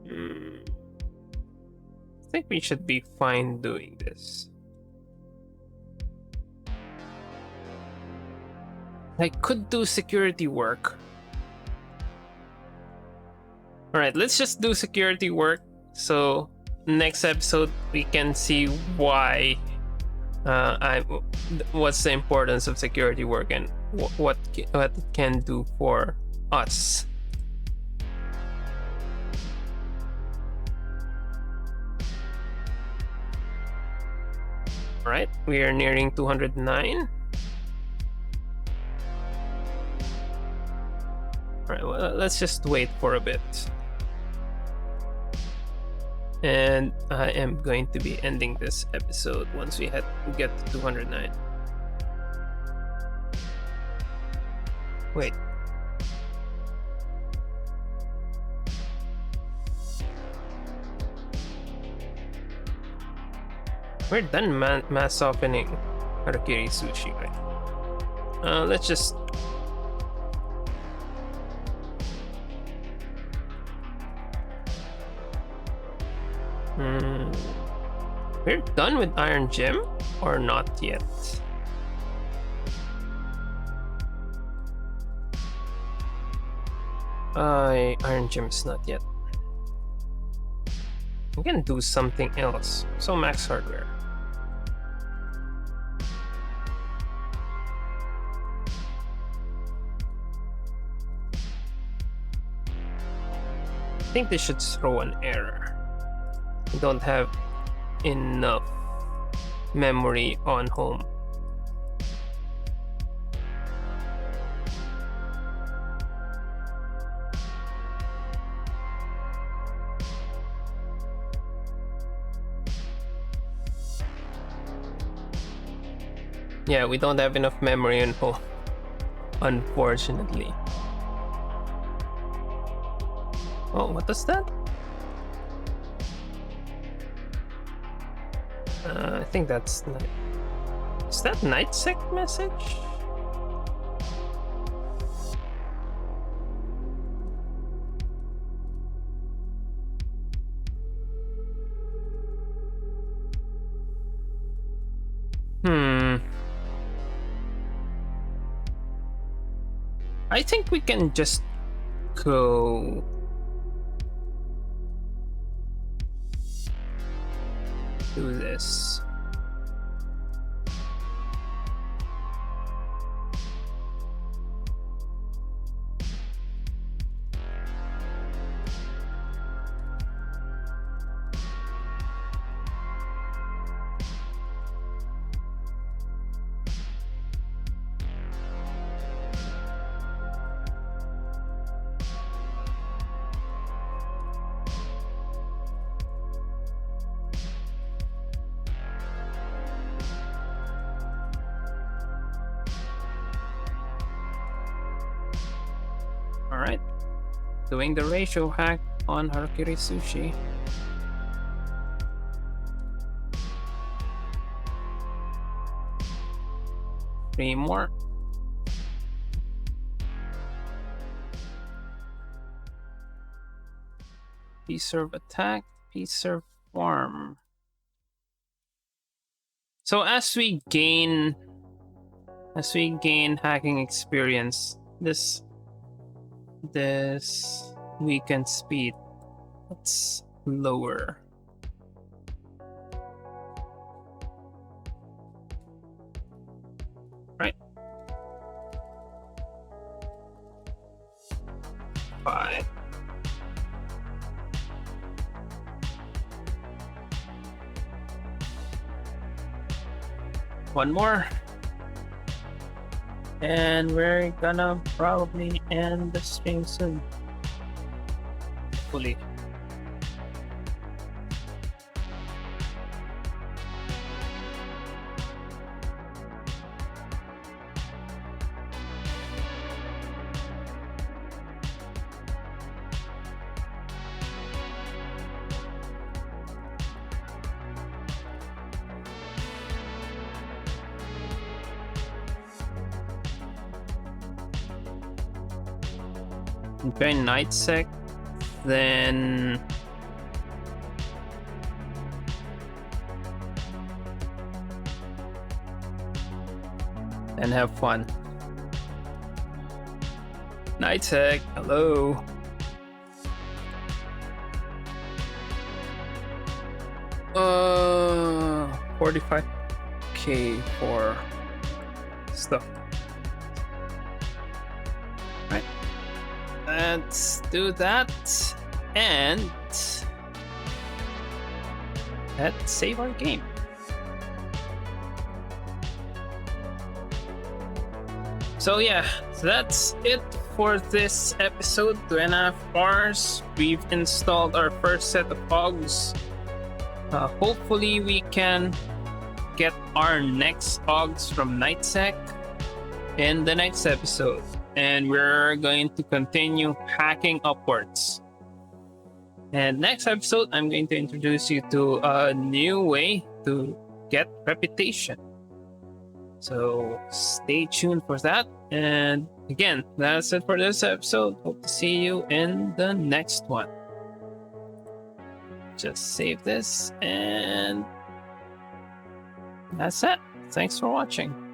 I think we should be fine doing this. I could do security work. Alright, let's just do security work, so next episode we can see why what's the importance of security work and what it can do for us. Alright, we are nearing 209. Alright, well, let's just wait for a bit. And I am going to be ending this episode once we get to 209. Wait. We're done mass opening Harakiri Sushi, right? Let's just... We're done with Iron Gem or not yet? Iron Gem is not yet. We can do something else. So max hardware. I think this should throw an error. We don't have enough memory on home. Yeah, we don't have enough memory on home, unfortunately. Oh, what is that? I think that's... Is that NightSec message? I think we can just go... do this. Alright, doing the ratio hack on Harakiri Sushi. Three more. P-serve attack, P-serve farm. So as we gain hacking experience, this weekend speed, let's lower. Right. 5. one more. And we're gonna probably end the stream soon. Hopefully. Okay, nightsec, then have fun. Nightsec, hello. 45k for stuff. Right. Let's do that, and let's save our game. So yeah, so that's it for this episode. 2.5 hours. We've installed our first set of augs. Hopefully we can get our next augs from nightsec in the next episode. And we're going to continue hacking upwards. And next episode, I'm going to introduce you to a new way to get reputation. So stay tuned for that. And again, that's it for this episode. Hope to see you in the next one. Just save this, and that's it. Thanks for watching.